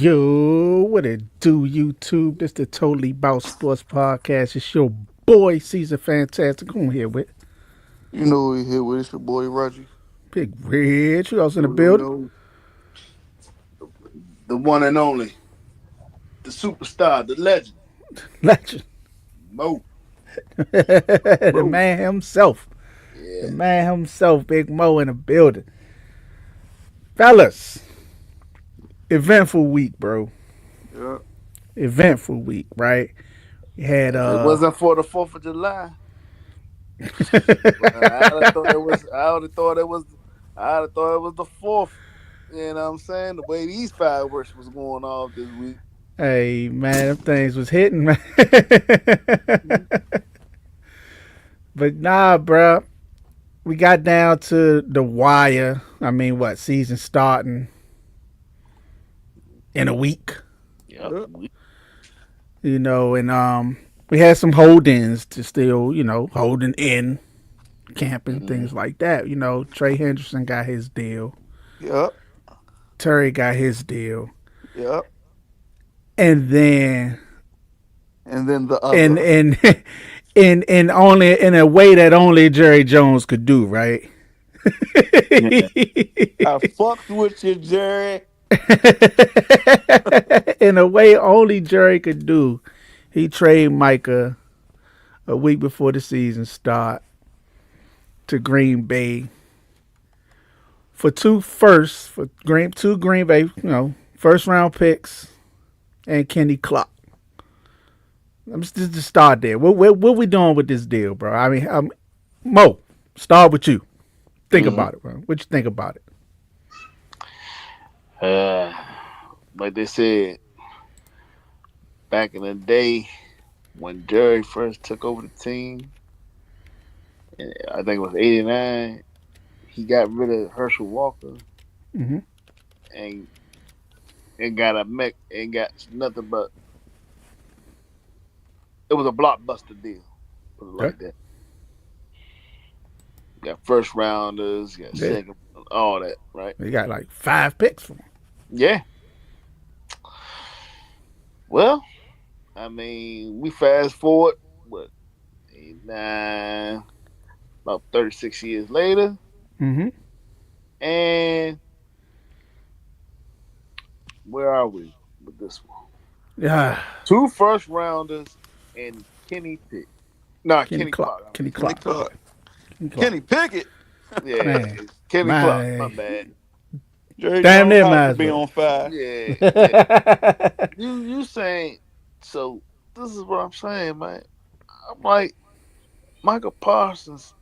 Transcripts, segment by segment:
Yo, what it do, YouTube? This the Totally Bout Sports Podcast. It's your boy, Caesar Fantastic. Come on here with You know we here with it's your boy Roger. Big Rich. Who else in the You building? know the one and only, the superstar, the legend, Legend. Mo. The Mo. man himself. The Yeah. man himself, Big Mo in the building. Fellas, eventful week, bro. Yeah. Eventful week, right? We had If it wasn't for the 4th of July, well, I'd have thought it was. I would have thought it was. I'd have thought it was the 4th. You know what I'm saying? The way these fireworks was going off this week. Hey man, them things was hitting, man. But nah, bro. We got down to the wire. I mean, what season starting in a week? Yep. Yeah. And we had some hold-ins to still, holding in camp and Mm-hmm. things like that. Trey Henderson got his deal. Yep. Terry got his deal, Yep. and then And then the and other. and in only in a way that only Jerry Jones could do, right? Yeah. I fucked with you, Jerry. In a way only Jerry could do. He traded Micah a week before the season start to Green Bay for two Green Bay, first round picks and Kenny Clark. I'm just to start there. What we doing with this deal, bro? I mean, Mo, start with you. Think Mm-hmm. about it, bro. What you think about it? Uh, like they said back in the day when Jerry first took over the team, I think it was '89. He got rid of Herschel Walker Mm-hmm. and got a mech and got nothing but it was a blockbuster deal. Put it Okay. like that. Got first rounders, got Yeah, second, all that, right? we got like 5 picks for him. Yeah. Well, I mean, we fast forward what 89, about 36 years later, Mm-hmm. and where are we with this one? Yeah, Two first rounders and Kenny Pick. Nah, Kenny Kenny Clark. Clark. I Kenny mean Kenny Clark. Clark. Kenny Clark. Kenny Pickett. Yeah, Man, Kenny Clark. My my bad. Jerry damn Jones near house might to as be well. on fire. Yeah, yeah. You saying so? This is what I'm saying, man. I'm like Michael Parsons.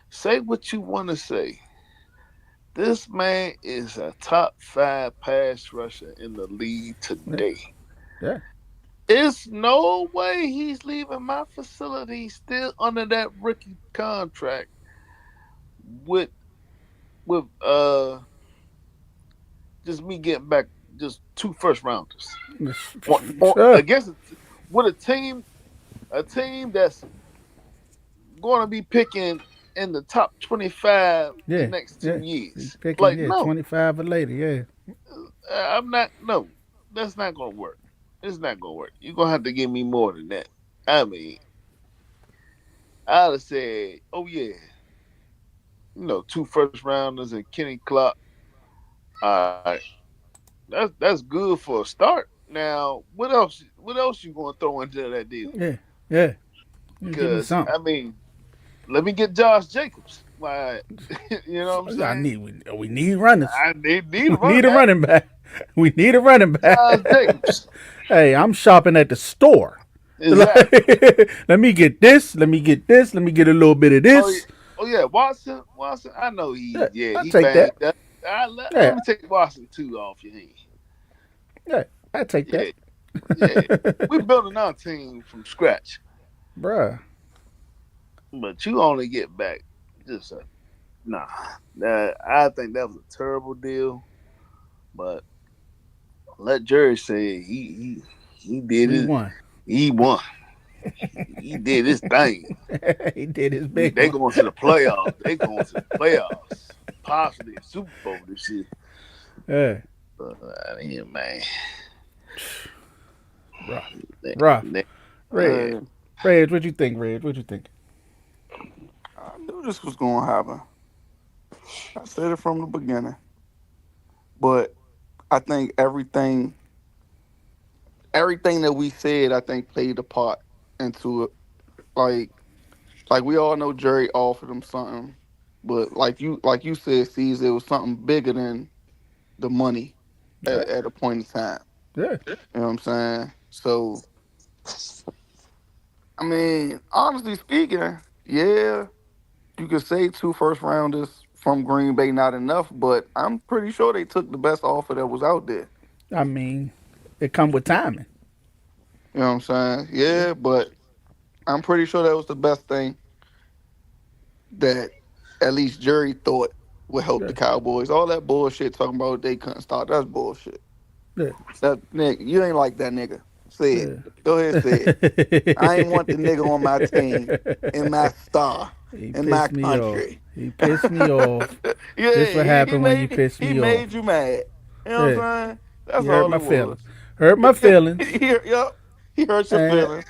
Say what you want to say. This man is a top 5 pass rusher in the league Yeah, today. yeah. It's no way he's leaving my facility still under that rookie contract with with just me getting back just 2 first rounders. Sure. Against with a team that's going to be picking in the top 25 the Yeah, next two yeah. He's years. picking, Like yeah, no, 25 or later, yeah. I'm not. No, that's not going to work. It's not going to work. You're going to have to give me more than that. I mean, I'd have said, oh yeah, 2 first rounders and Kenny Clark. All right, that's good for a start. Now, what else? What else you going to throw into that deal? Yeah, yeah. You give me Because something. I mean, let me get Josh Jacobs. Why, you know what I'm I saying? need we need runners. I need We a need running a back. running back. We need a running back. Josh Jacobs. Hey, I'm shopping at the store. Exactly. Let me get this. Let me get this. Let me get a little bit of Oh yeah. this. Oh yeah. Watson. Watson. I know Yeah, I he take that. banged up. Let Yeah, me take Watson too off your hand. yeah, I take Yeah. that. Yeah. We're building our team from scratch, Bruh. but you only get back just a nah. I think that was a terrible deal. But let Jerry say he did He it. won. He won. He did his thing. He did his big They one. going to the playoffs. They going to the playoffs. Possibly a Super Bowl this year. Yeah. I mean, man, Rough. they, Rough. they, Red. Hey, Red, what you think, Red? What you think? I knew this was gonna happen. I said it from the beginning. But I think everything that we said, I think played a part into it. Like like we all know Jerry offered him something, but like you said, Caesar, it was something bigger than the money Yeah. at a point in time. Yeah. You know what I'm saying? So I mean, honestly speaking, yeah, you could say two first rounders from Green Bay not enough, but I'm pretty sure they took the best offer that was out there. I mean, it come with timing. You know what I'm saying? Yeah, but I'm pretty sure that was the best thing that at least Jerry thought would help Yeah. the Cowboys. All that bullshit talking about they couldn't start, that's bullshit. Yeah. That nigga, you ain't like that nigga. Say it. Yeah. Go ahead, say it. I ain't want the nigga on my team, in my star, He in my pissed me off. country. He pissed me off. This Yeah, what he happened when you made piss he me off. made you mad. You know what Yeah. I'm saying? You That's hurt all my it was. feelings. Hurt my feelings. Yep, he hurt your And feelings,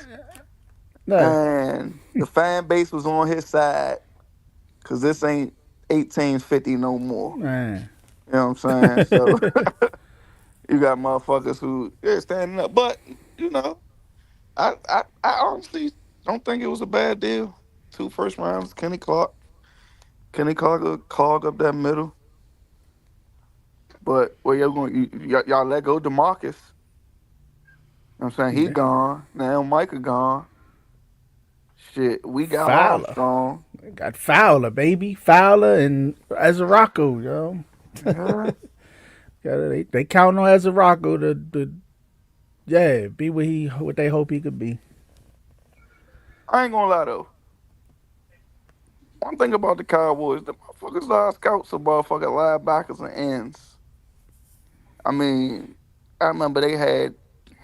no. and the fan base was on his side because this ain't 1850 no more. Man. You know what I'm saying? So you got motherfuckers who standing up, but you know, I honestly don't think it was a bad deal. Two first rounds, Kenny Clark will clog up that middle. But where y'all going? Y'all let go DeMarcus. You know what I'm saying? He Yeah. gone. Now Micah gone. Shit, we got Fowler. Armstrong. Got Fowler, baby. Fowler and Azaraco, yo. Yeah. Yeah, they count on Azaraco to yeah, be what they hope he could be. I ain't gonna lie though. One thing about the Cowboys, the motherfuckers are scouts of motherfucking linebackers and ends. I mean, I remember he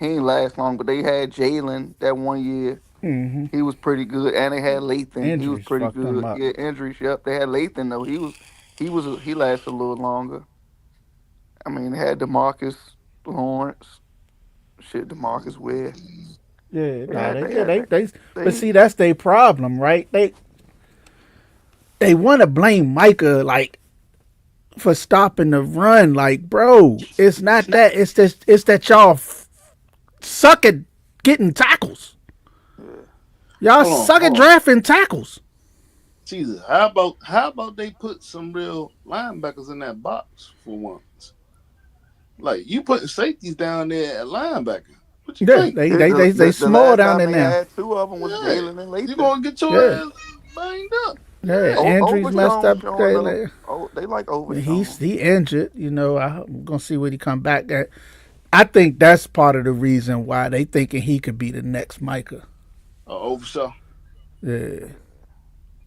ain't last long, but they had Jalen that one year. Mm-hmm. He was pretty good, and they had Lathan. He was Injuries pretty fucked him good. up. Yeah, injuries. Yep, they had Lathan though. He lasted a little longer. I mean, they had Demarcus Lawrence. Shit, Demarcus Ware. Yeah, They no, had, they they did. had, But they see, that's their problem, right? They want to blame Micah like for stopping the run. Like, bro, it's not that. It's that y'all suck at getting tackles. yeah. Y'all hold on, suck at hold on. drafting tackles. Jesus, how about they put some real linebackers in that box for once? Like you putting safeties down there at linebacker. What you Yeah, think? they The small last down time there they now. had two of them was Yeah, Jalen and you Lathan. gonna get your Yeah, ass banged up. yeah. Yeah, Andrews messed Overshown, up. Sean Miller. Oh, they like Overshown. He injured. You know, I'm gonna see when he come back. I think that's part of the reason why they thinking he could be the next Micah. Overshaw. Yeah,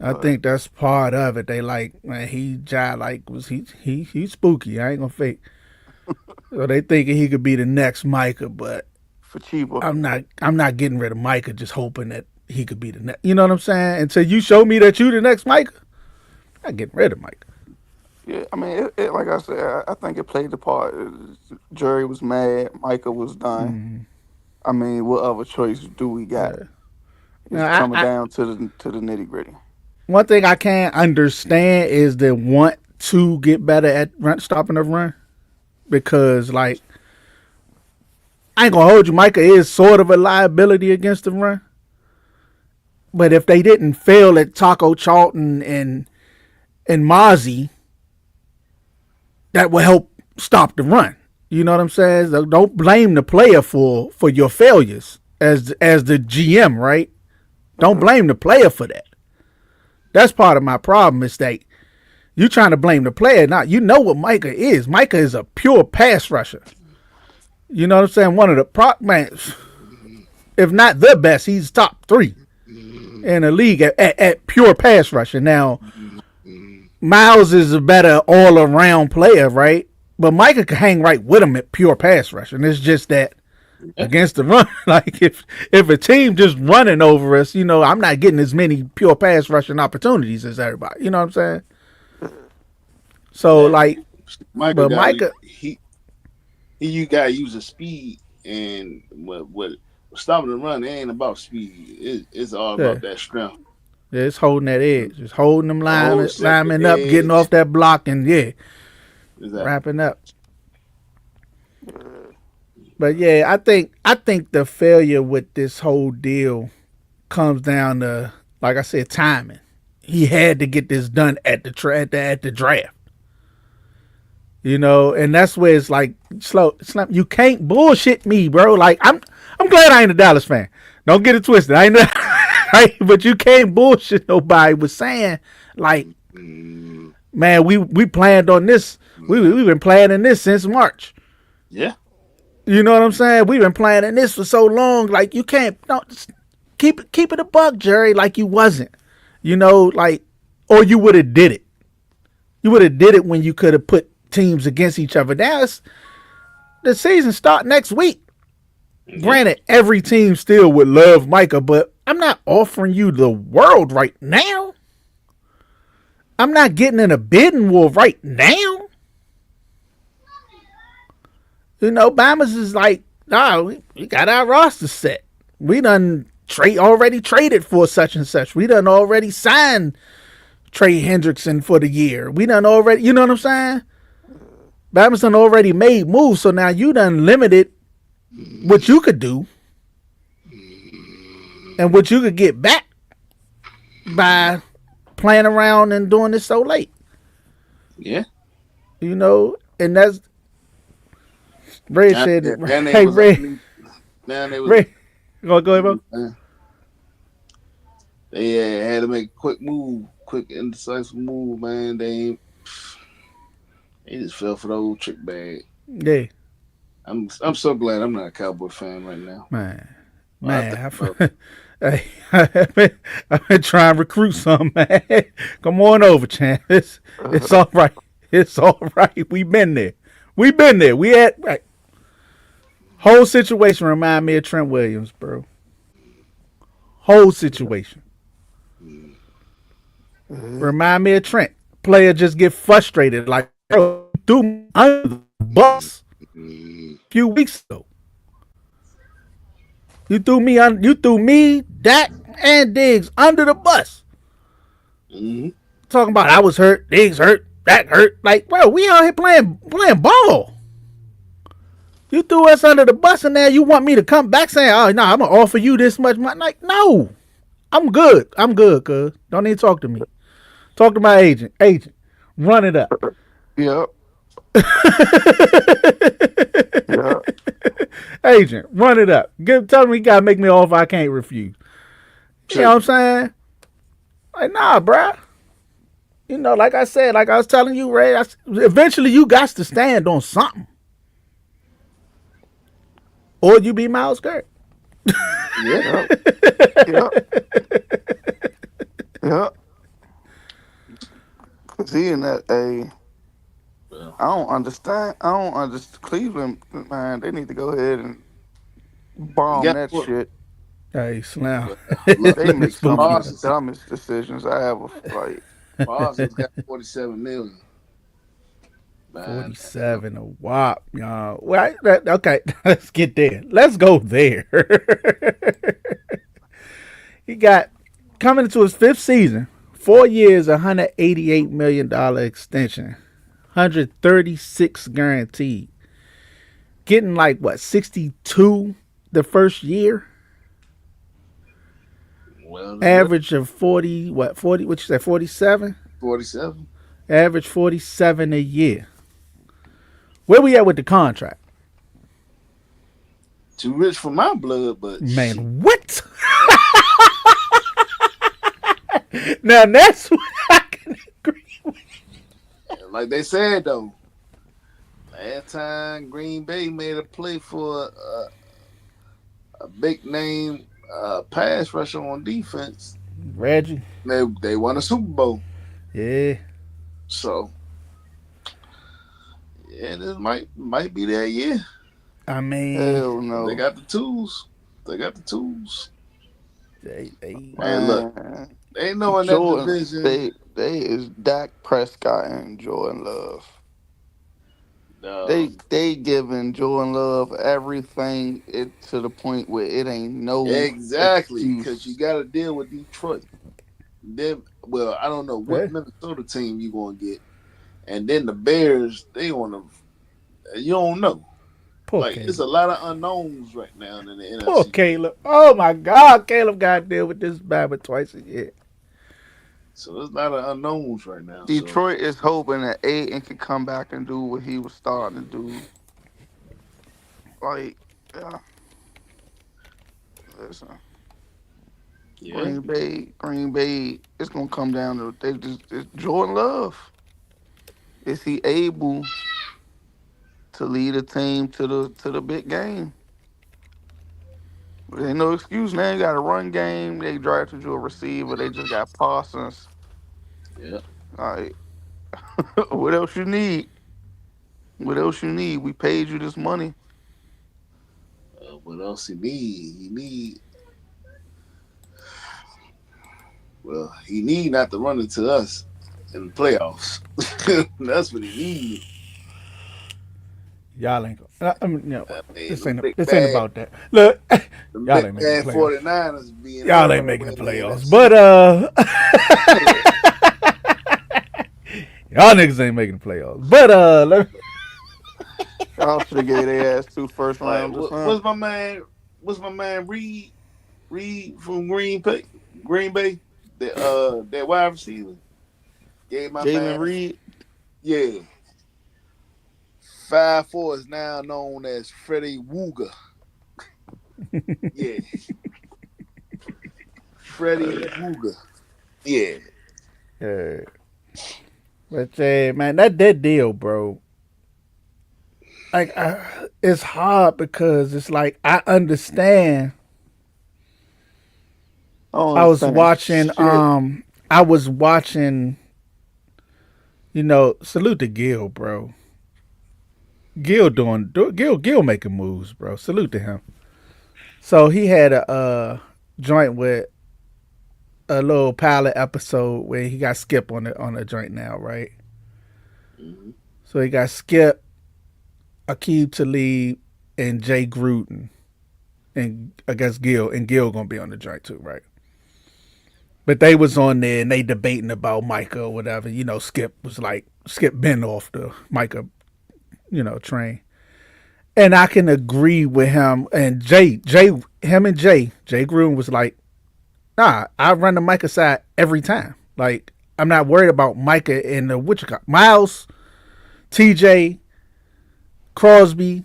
I But think that's part of it. They like, man, was he's spooky. I ain't gonna fake. So they thinking he could be the next Micah, but for cheaper. I'm not getting rid of Micah just hoping that he could be the next. You know what I'm saying? Until you show me that you the next Micah, I'm not getting rid of Micah. Yeah, I mean, like I said, I think it played the part. Jerry was mad. Micah was done. Mm, I mean, what other choice do we got? yeah. It's Now, coming down to the nitty gritty. one thing I can't understand is the want to get better at stopping the run because like I ain't gonna hold you. Micah is sort of a liability against the run. But if they didn't fail at Taco Charlton and Mozzie, that will help stop the run. You know what I'm saying? So don't blame the player for your failures as the GM, right? Don't blame the player for that. That's part of my problem is that you trying to blame the player. Not you know what Micah is. Micah is a pure pass rusher. You know what I'm saying? One of the man, if not the best, he's top three in the league at pure pass rusher. Now, Miles is a better all around player, right? But Micah can hang right with him at pure pass rusher. And it's just that against the run, like if a team just running over us, you know, I'm not getting as many pure pass rushing opportunities as everybody. You know what I'm saying? So Man, like, Michael but got Micah, he You gotta use the speed and what stopping the run. It ain't about speed. It's all Yeah, about that strength. yeah, it's holding that edge. It's holding them Hold, set the linemen up, getting off edge. that block, and yeah, Exactly. wrapping up. Yeah. But yeah, I think the failure with this whole deal comes down to, like I said, timing. He had to get this done at the draft. And that's where it's like slow. It's not, you can't bullshit me, bro. Like I'm glad I ain't a Dallas fan. Don't get it twisted. I ain't, right? But you can't bullshit nobody with saying like, Mm, man, we planned on this. We've been planning this since March. yeah. You know what I'm saying? We've been planning this for so long. Like you can't don't keep it a buck, Jerry. Like you wasn't. Like, or you would have did it. You would have did it when you could have put teams against each other. Now the season start next week. Yeah. Granted, every team still would love Micah, but I'm not offering you the world right now. I'm not getting in a bidding war right now. Bama's is like, nah, we got our roster set. We done already traded for such and such. We done already signed Trey Hendrickson for the year. We done already, you know what I'm saying? Bama's done already made moves, so now you done limited what you could do and what you could get back by playing around and doing this so late. Yeah. And that's Ray Now, said, then they hey was now they was Ray, go ahead, bro. they had to make a quick move, quick indecisive move, man. They just fell for the old trick bag. Yeah, I'm so glad I'm not a Cowboy fan right now. man, Well, I think man. about Hey, I've been trying to recruit some, man. Come on over, champ. It's all right. It's all right. We've been there. We've been there. We had right. Whole situation remind me of Trent Williams, bro. Whole situation remind me of Trent. Player just get frustrated, like, bro, threw me under the bus mm, a few weeks ago. You threw me, Dak, and Diggs under the bus. mm, Talking about I was hurt, Diggs hurt, Dak hurt. Like, bro, we out here playing ball. You threw us under the bus, and now you want me to come back saying, "Oh, no, I'm gonna offer you this much money." Like, no, I'm good. I'm good, cuz. Don't even talk to me. Talk to my agent. Agent, run it up. Yep. Yep. Agent, run it up. Tell me you gotta make me an offer I can't refuse. You know what I'm saying? Like, nah, bruh. Like I said, like I was telling you, Ray, eventually you got to stand on something. Or you be Miles Kirk. yeah. Yep. Yep. Yep. Cause he in that a. Well, I don't understand. I don't understand. Cleveland, man, they need to go ahead and you bomb got that what? shit. Hey, Slam. Well, look, They make Let's some move of the on. Parsons dumbest decisions I ever like. Parsons got 47 million. Man, 47 a wop, y'all. Well, okay, let's get there. Let's go there. He got coming into his fifth season, 4 years, $188 million extension, 136 guaranteed. Getting like what 62 the first year. well deserved. Average of 40. What 40? What you say? 47. 47. Average 47 a year. Where we at with the contract? Too rich for my blood, but shit. Man, what? Now that's what I can agree with. Like they said though, last time Green Bay made a play for a big name pass rusher on defense, Reggie. they won a Super Bowl. Yeah. So yeah, this might be that year. I mean, Hell They no, got the tools. They got the tools. they Man, look, man. they know in that Jordan, division. they is Dak Prescott and Jordan Love. They giving Jordan Love everything it to the point where it ain't no exactly, because you excuse. got to deal with Detroit. Then, well, I don't know what Yeah. Minnesota team you gonna get, and then the Bears. They on the you don't know. Poor Like it's a Caleb. lot of unknowns right now in the Poor NFC. Caleb. Oh my God, Caleb got to deal with this Bama twice a year. So there's a lot of unknowns right now. So Detroit is hoping that Aiden can come back and do what he was starting to do. Like, yeah, listen, yeah, Green Bay, it's gonna come down to it's Jordan Love. Is he able to lead a team to the big game? There ain't no excuse now. You got a run game. They drafted you a receiver. They just got Parsons. yeah. Like, what else you need? What else you need? We paid you this money. What else he need? He need not to run into us in the playoffs. That's what he need. Y'all ain't gonna. I mean, you know I what? mean, This the ain't big this ain't bad, about that. Look, the y'all big ain't making the bad playoffs. 49ers being Y'all our ain't making the way in the playoffs. NFC. But y'all niggas ain't making the playoffs. But Y'all should have gave their ass two first Like rounders, huh? what's my man? What's my man Reed from Green Bay? That wide receiver gave my man, Jalen Reed. yeah, 5'4" is now known as Freddie Wooga. Yeah, Freddie Wooga. Yeah, uh, but man, that deal, bro. Like, it's hard because it's like I understand. I don't I was understand watching. shit. I was watching. Salute to Gil, bro. Gil making moves, bro. Salute to him. So he had a joint with a little pilot episode where he got Skip on the joint now, right? mm-hmm. So he got Skip, Akeem Talib, and Jay Gruden, and I guess Gil gonna be on the joint too, right? But they was on there and they debating about Micah or whatever. Skip been off the Micah, train. And I can agree with him and Jay Gruden was like, nah, I run the Micah side every time. Like, I'm not worried about Micah and the what you got. Miles, TJ, Crosby,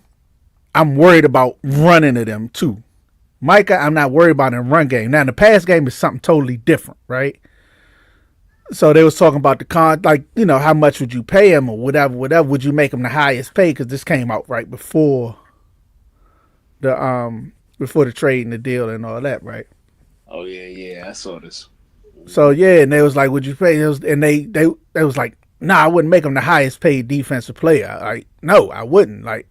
I'm worried about running to them too. Micah, I'm not worried about in the run game. Now, in the pass game is something totally different, right? So they was talking about how much would you pay him or whatever, would you make him the highest pay? Because this came out right before the trade and the deal and all that, right? Oh yeah, I saw this. So Mm-hmm. yeah, and they was like, would you pay? And they was like, nah, I wouldn't make him the highest paid defensive player. Like, no, I wouldn't. Like,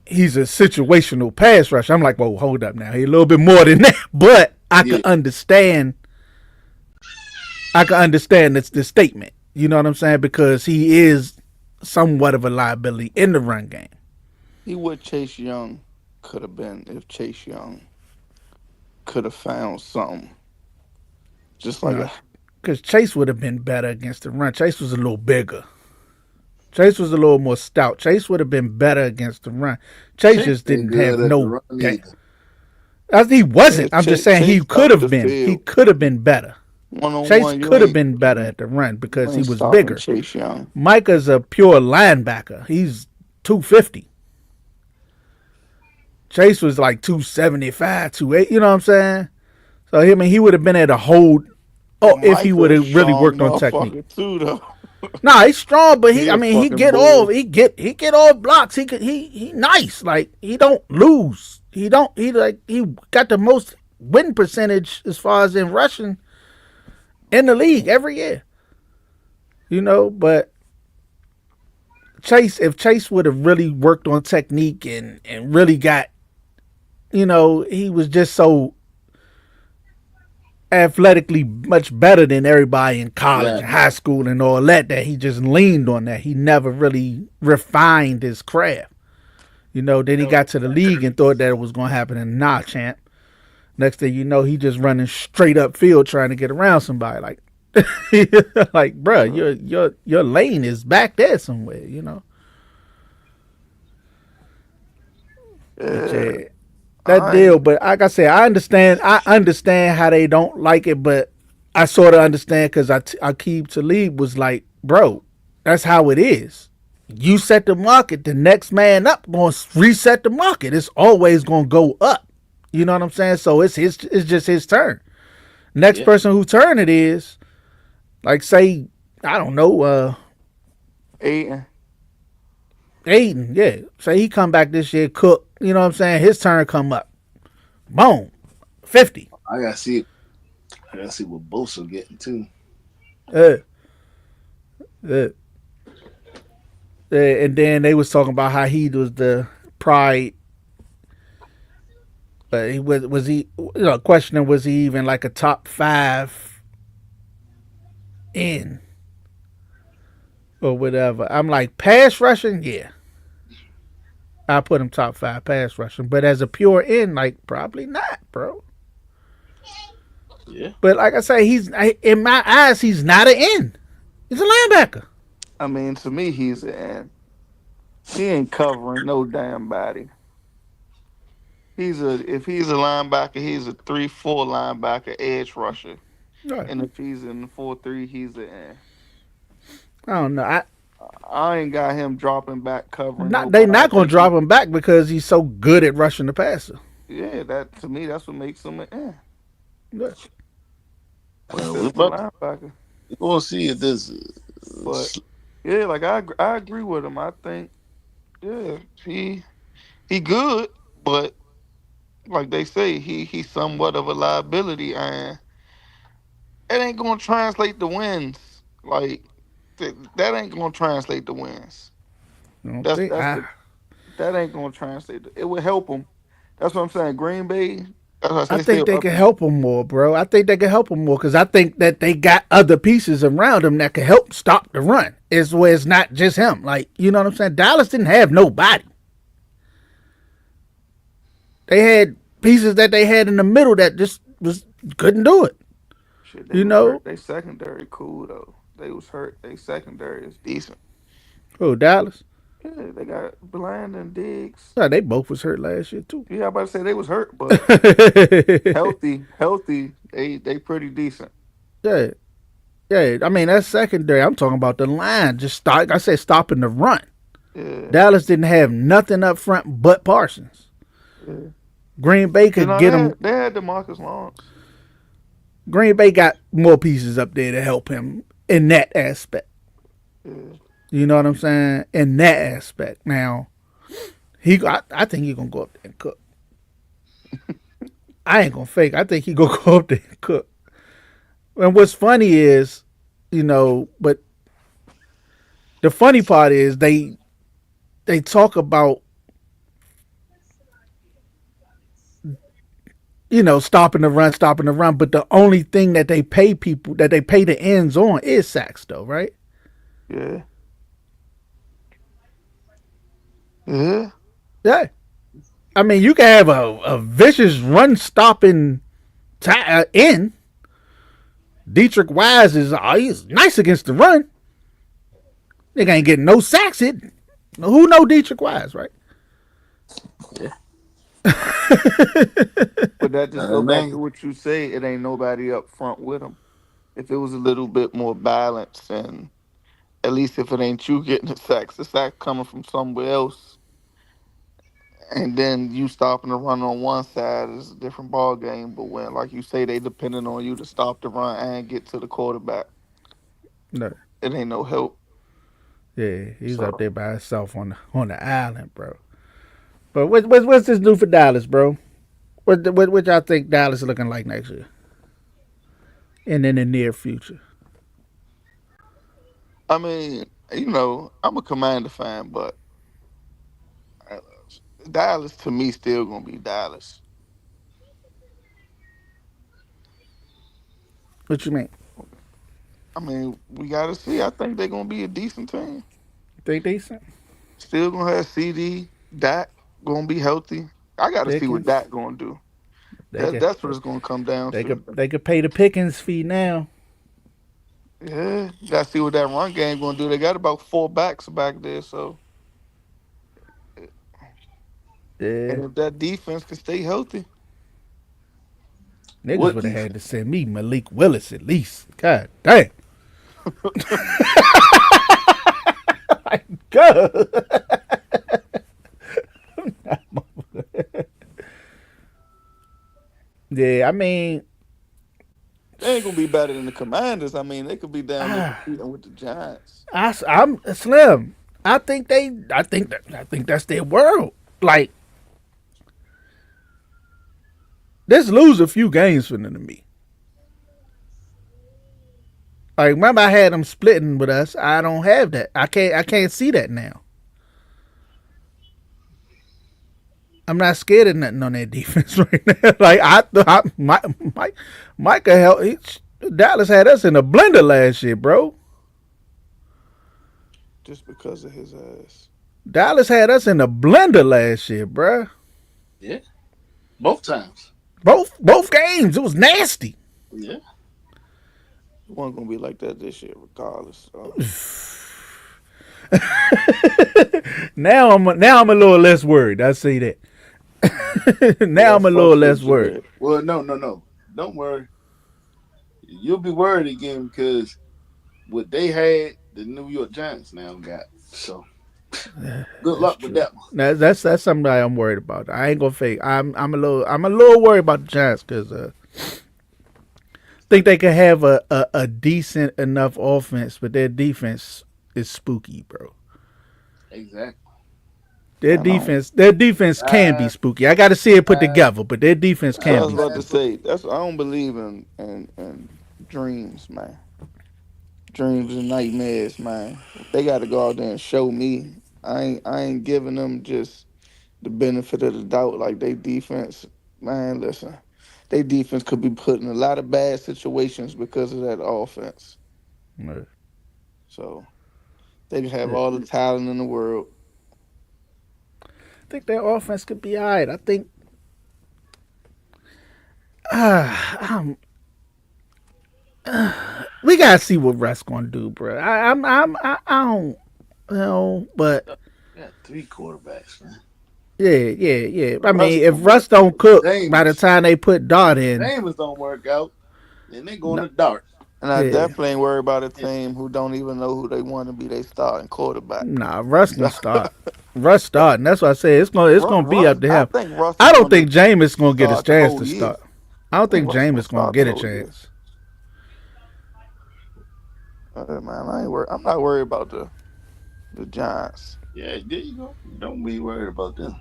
he's a situational pass rusher. I'm like, well, hold up now. He's a little bit more than that. But I Yeah, can understand. I can understand the statement. You know what I'm saying? Because he is somewhat of a liability in the run game. He what Chase Young could have been if Chase Young could have found something. Just You like know, a because Chase would have been better against the run. Chase was a little bigger. Chase was a little more stout. Chase would have been better against the run. Chase Chase just ain't didn't good have at the no run game. either. As he yeah, wasn't. I'm just saying he Chase could up have the been. He field could have been better. one on Chase one. could have been better at the run You because he ain't was stopping bigger. Chase Young. Micah's a pure linebacker. He's 250. Chase was like 275, 28. You know what I'm saying? So he would have been able to hold. But Oh, if he Micah would a have really strong worked on technique. motherfucker too, though. Nah, he's strong, but He a he fucking get off. bull. He get off blocks. He nice. Like, he don't lose. He got the most win percentage as far as in rushing in the league every year. But if Chase would have really worked on technique and really got, he was just so athletically much better than everybody in college Right. and high school and all that. That he just leaned on that. He never really refined his craft. Then he got to the league and thought that it was going to happen. And nah, champ. Next thing you know, he just running straight up field trying to get around somebody. Like, like, bruh, your lane is back there somewhere. But Yeah, yeah, that I deal. ain't. But like I said, I understand. I understand how they don't like it, but I sort of understand because Aqib Talib was like, bro, that's how it is. You set the market, the next man up going to reset the market. It's always going to go up. You know what I'm saying? So it's just his turn. Next Yeah. person who turn it is, like, say, I don't know, Aiden. Aiden. Yeah, say he come back this year, cook. You know what I'm saying? His turn come up. Boom, 50. I gotta see. I gotta see what Bosa getting too. Uh, uh, and then they was talking about how he was the pride. He was he questioning, was he even like a top 5 in or whatever. I'm like, pass rushing, yeah, I put him top 5 pass rushing, but as a pure in, like, probably not, bro. Yeah. But like I say, in my eyes, he's not an end. He's a linebacker. I mean, to me, he's an. He ain't covering no damn body. If he's a linebacker, he's a 3-4 linebacker edge rusher. Right. And if he's in the 4-3, he's an. I don't know. I ain't got him dropping back covering Not they nobody. I not gonna think he. drop him back because he's so good at rushing the passer. Yeah, that to me, that's what makes him an. Yeah. Well, we're Consistent about to, linebacker. we're gonna see if this. But yeah, like I agree with him. I think yeah, he good, but like they say, he's somewhat of a liability, and it ain't gonna translate the wins. Like that ain't gonna translate the wins. I don't That's think that's the that ain't gonna translate. It would help him. That's what I'm saying. Green Bay. That's what I they say think they up. can help him more, bro. I think they can help him more because I think that they got other pieces around him that can help stop the run. Is where it's not just him. Like, you know what I'm saying? Dallas didn't have nobody. They had pieces that they had in the middle that just was couldn't do it. Shit, they You was hurt. know? They secondary cool though. They was hurt. They secondary is decent. Oh, Dallas. Yeah, they got Bland and Diggs. Yeah, they both was hurt last year too. Yeah, I about to say they was hurt, but healthy. They pretty decent. Yeah, yeah. I mean, that's secondary. I'm talking about the line. Just stop. Like I said, stopping the run. Yeah, Dallas didn't have nothing up front but Parsons. yeah. Green Bay You could know get him. they had DeMarcus Lawrence. Green Bay got more pieces up there to help him in that aspect. Yeah, You know what I'm saying? In that aspect. Now, I think he's gonna go up there and cook. I ain't gonna fake. I think he gonna go up there and cook. And what's funny is, but the funny part is they talk about stopping the run, but the only thing that they pay people that they pay the ends on is sacks, though, right? yeah, yeah. Yeah. I mean, you can have a vicious run stopping end. Dietrich Wise he's nice against the run. They ain't getting no sacks. Who know Dietrich Wise, right? yeah. But that just go back to Man, what you say. It ain't nobody up front with him. If it was a little bit more balanced, and at least if it ain't you getting the sack coming from somewhere else, and then you stopping the run on one side is a different ball game. But when, like you say, they depending on you to stop the run and get to the quarterback, No. it ain't no help. Yeah, he's up So there by himself on the island, bro. But what's this do for Dallas, bro? What y'all think Dallas is looking like next year and in the near future? I mean, I'm a Commander fan, but uh, Dallas to me still gonna be Dallas. What you mean? I mean, we got to see. I think they're gonna be a decent team. They decent? Still gonna have CD, Dak gonna be healthy. I got to see what Pickens? Dak gonna do. They could That's what it's gonna come down to. they could pay the Pickens fee now. Yeah, got to see what that run game gonna do. They got about four backs back there, so Yeah. and if that defense can stay healthy, Niggas What would have had to defense? send me Malik Willis at least. God damn. Go. Yeah, I mean, they ain't gonna be better than the Commanders. I mean, they could be down there competing with the Giants. I'm Slim. I think that's their world. Like, let's lose a few games for them to me. Like, remember I had them splitting with us. I don't have that. I can't see that now. I'm not scared of nothing on that defense right now. Like Micah held Dallas had us in a blender last year, bro. Just because of his ass. Dallas had us in a blender last year, bro. Yeah, both times. Both games, it was nasty. Yeah. It wasn't gonna be like that this year, regardless. Now I'm a little less worried. I say that. Yeah, Now that I'm a little less frustrates your worried. head. Well, no, no, no. Don't worry. You'll be worried again because what they had, the New York Giants now got. So good That's luck with true. that one. That's something that I'm worried about. I ain't gonna fake. I'm a little worried about the Giants because think they could have a decent enough offense, but their defense is spooky, bro. Exactly. Man, I don't. Their defense can be Five, spooky. I got to see it put five, together, but their defense I can five was be about to fast spooky. say that's I don't believe in dreams, man. Dreams and nightmares, man. They got to go out there and show me. I ain't giving them just the benefit of the doubt like they defense. Man, listen, they defense could be put in a lot of bad situations because of that offense. Uh, So they can have yeah. all the talent in the world. I think their offense could be all right. I think um, we gotta see what Russ gonna do, bro. I don't know, but got three quarterbacks, man. yeah. I Russ mean, if don't Russ work don't out. cook by the James. time they put Dart in, James don't work out. Then they going no, to dart. And I yeah, definitely ain't worried about a And team who don't even know who they want to be they starting quarterback. nah, Russ So gonna start. Russ starting. That's what I said. It's gonna be Russ, up to I him. think Russ I is don't going think to Jameis gonna get a start the chance whole to year. start. I don't I think think Russ is going Jameis to gonna start the get a whole year. chance. Man, I ain't worried. I'm not worried about the Giants. yeah, there you go. Don't be worried about them.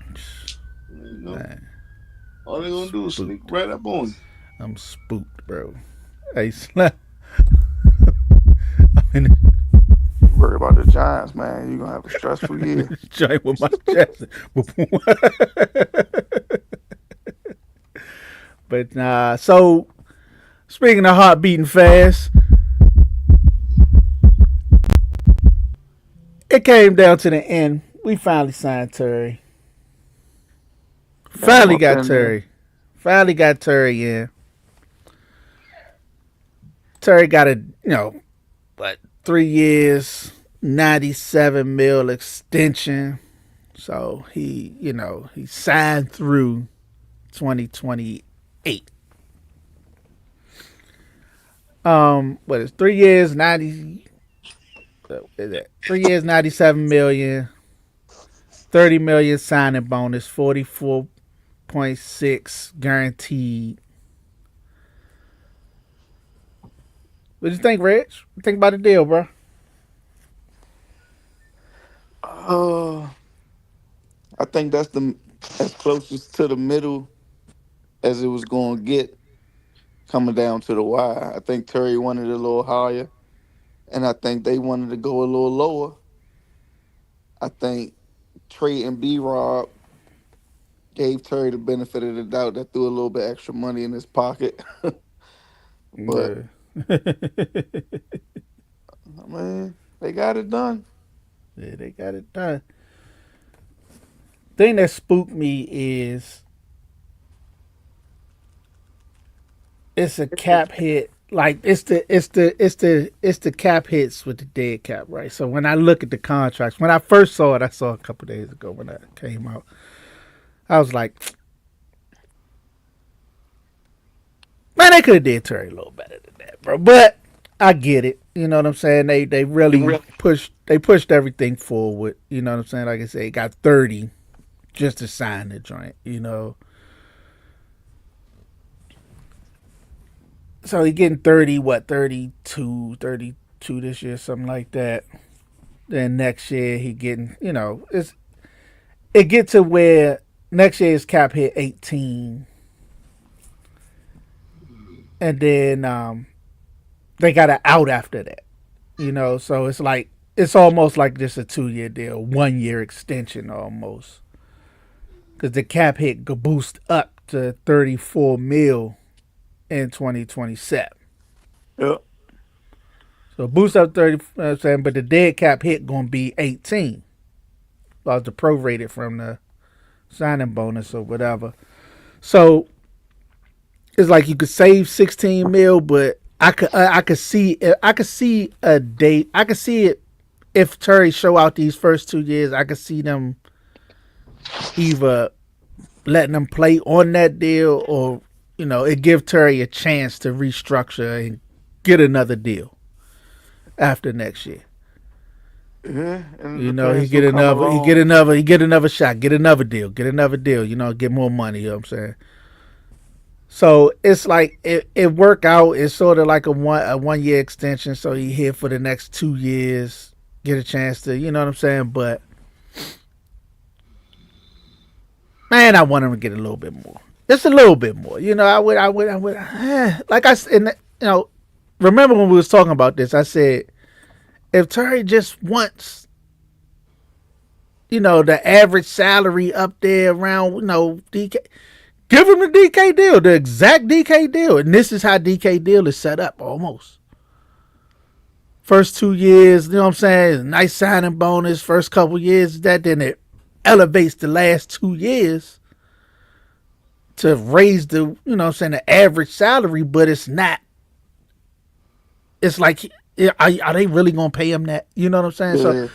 Man, All they gonna do is sneak spooked. right up on you. I'm spooked, bro. Hey, Slim. I'm in Worry about the Giants, man. You're gonna have a stressful year. the joint with my chest. But so speaking of heart beating fast, it came down to the end. We finally signed Terry. Got him Finally up got in there. Terry. Finally got Terry in. Terry got a, 3 years, 97 mil extension. So he signed through 2028. What is 3 years, 3 years, 97 million, 30 million signing bonus, 44.6 guaranteed. What do you think, Rich? What you think about the deal, bro? Uh, I think that's the as closest to the middle as it was going to get coming down to the wire. I think Terry wanted a little higher, and I think they wanted to go a little lower. I think Trey and B Rob gave Terry the benefit of the doubt that threw a little bit extra money in his pocket. But Yeah. I mean, they got it done. Yeah, they got it done. Thing that spooked me is it's a cap hit. Like it's the cap hits with the dead cap, right? So when I look at the contracts, when I first saw it, I saw it a couple days ago when that came out. I was like, man, they could have did Terry a little better than that, bro. But I get it. You know what I'm saying? They really pushed everything forward. You know what I'm saying? Like I said, he got 30 just to sign the joint. So he getting 30, what, 32 this year, something like that. Then next year he getting, it get to where next year his cap hit 18, and then they got an out after that. So it's like it's almost like just a 2 year deal, 1 year extension almost, because the cap hit could boost up to 34 mil in 2027. Yep. So boost up 30, but the dead cap hit gonna be 18. Well, the prorated from the signing bonus or whatever. So it's like you could save 16 mil, but I could see a date. I could see it if Terry show out these first 2 years. I could see them either letting them play on that deal, or it give Terry a chance to restructure and get another deal after next year. Yeah, and He depends get who come another, along. he get another shot, get another deal, get more money. You know what I'm saying? So it's like it work out. It's sort of like a 1 year extension. So he here for the next 2 years, get a chance to, you know what I'm saying? But man, I want him to get a little bit more, just a little bit more. I would. Like I said, remember when we was talking about this? I said if Terry just wants, the average salary up there around, DK. Give him the DK deal, the exact DK deal. And this is how DK deal is set up almost. First 2 years, you know what I'm saying? Nice signing bonus. First couple years, then it elevates the last 2 years to raise the, the average salary, but it's not. It's like, are they really going to pay him that? You know what I'm saying? So Yeah.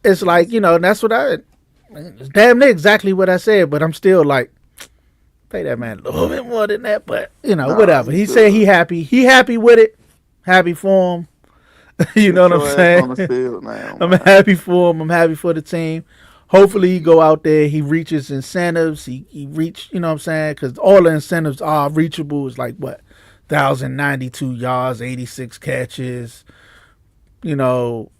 it's like, and that's it's damn near exactly what I said, but I'm still like, pay that man a little bit more than that, but Nah, whatever. he He said should. he happy. He happy with it. Happy for him. You know Get what I'm your ass saying? on the field now, I'm man. happy for him. I'm happy for the team. Hopefully he go out there. He reaches incentives. He reach. You know what I'm saying? Because all the incentives are reachable. It's like what, 1,092 yards, 86 catches. You know,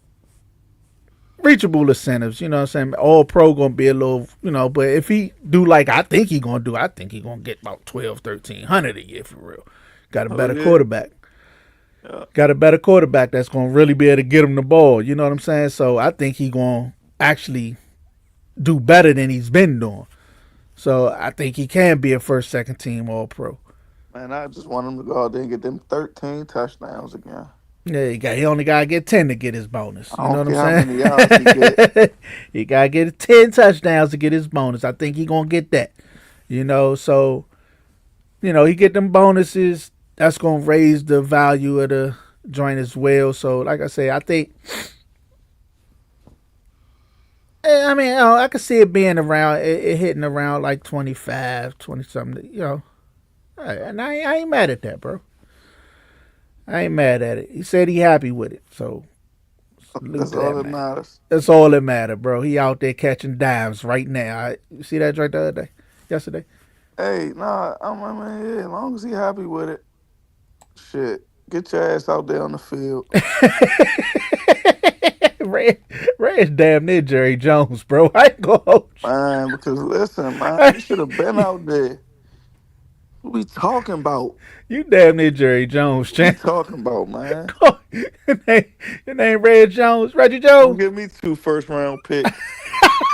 reachable incentives. You know what I'm saying? All pro gonna be a little, but if he do like I think he gonna do, I think he gonna get about 12, 1,300 a year for real. Got a Oh better yeah. quarterback. Yeah. Got a better quarterback that's gonna really be able to get him the ball. You know what I'm saying? So I think he gonna actually do better than he's been doing. So I think he can be a first, second team All Pro. Man, I just want him to go out there and get them 13 touchdowns again. Yeah, he only gotta get 10 to get his bonus. I You know don't what I'm care how saying? many yards he get. He gotta get 10 touchdowns to get his bonus. I think he gonna get that. So he get them bonuses. That's gonna raise the value of the joint as well. So like I say, I think. I mean, I could see it being around, it hitting around like 25, 20 something. And I ain't mad at that, bro. I ain't mad at it. He said he happy with it, so salute That's to all that that man. matters. That's all that matter, bro. He out there catching dimes right now. You see that right the other day, yesterday? Hey, nah, I mean, yeah, as long as he happy with it, shit, get your ass out there on the field. Red, Red's damn near Jerry Jones, bro. I ain't gonna hold Man, because listen, man, you. you should have been out there. What we talking about? You damn near Jerry Jones, What we champ. talking about, man? Your name Red Jones, Reggie Don't Jones. give me 2 first-round picks.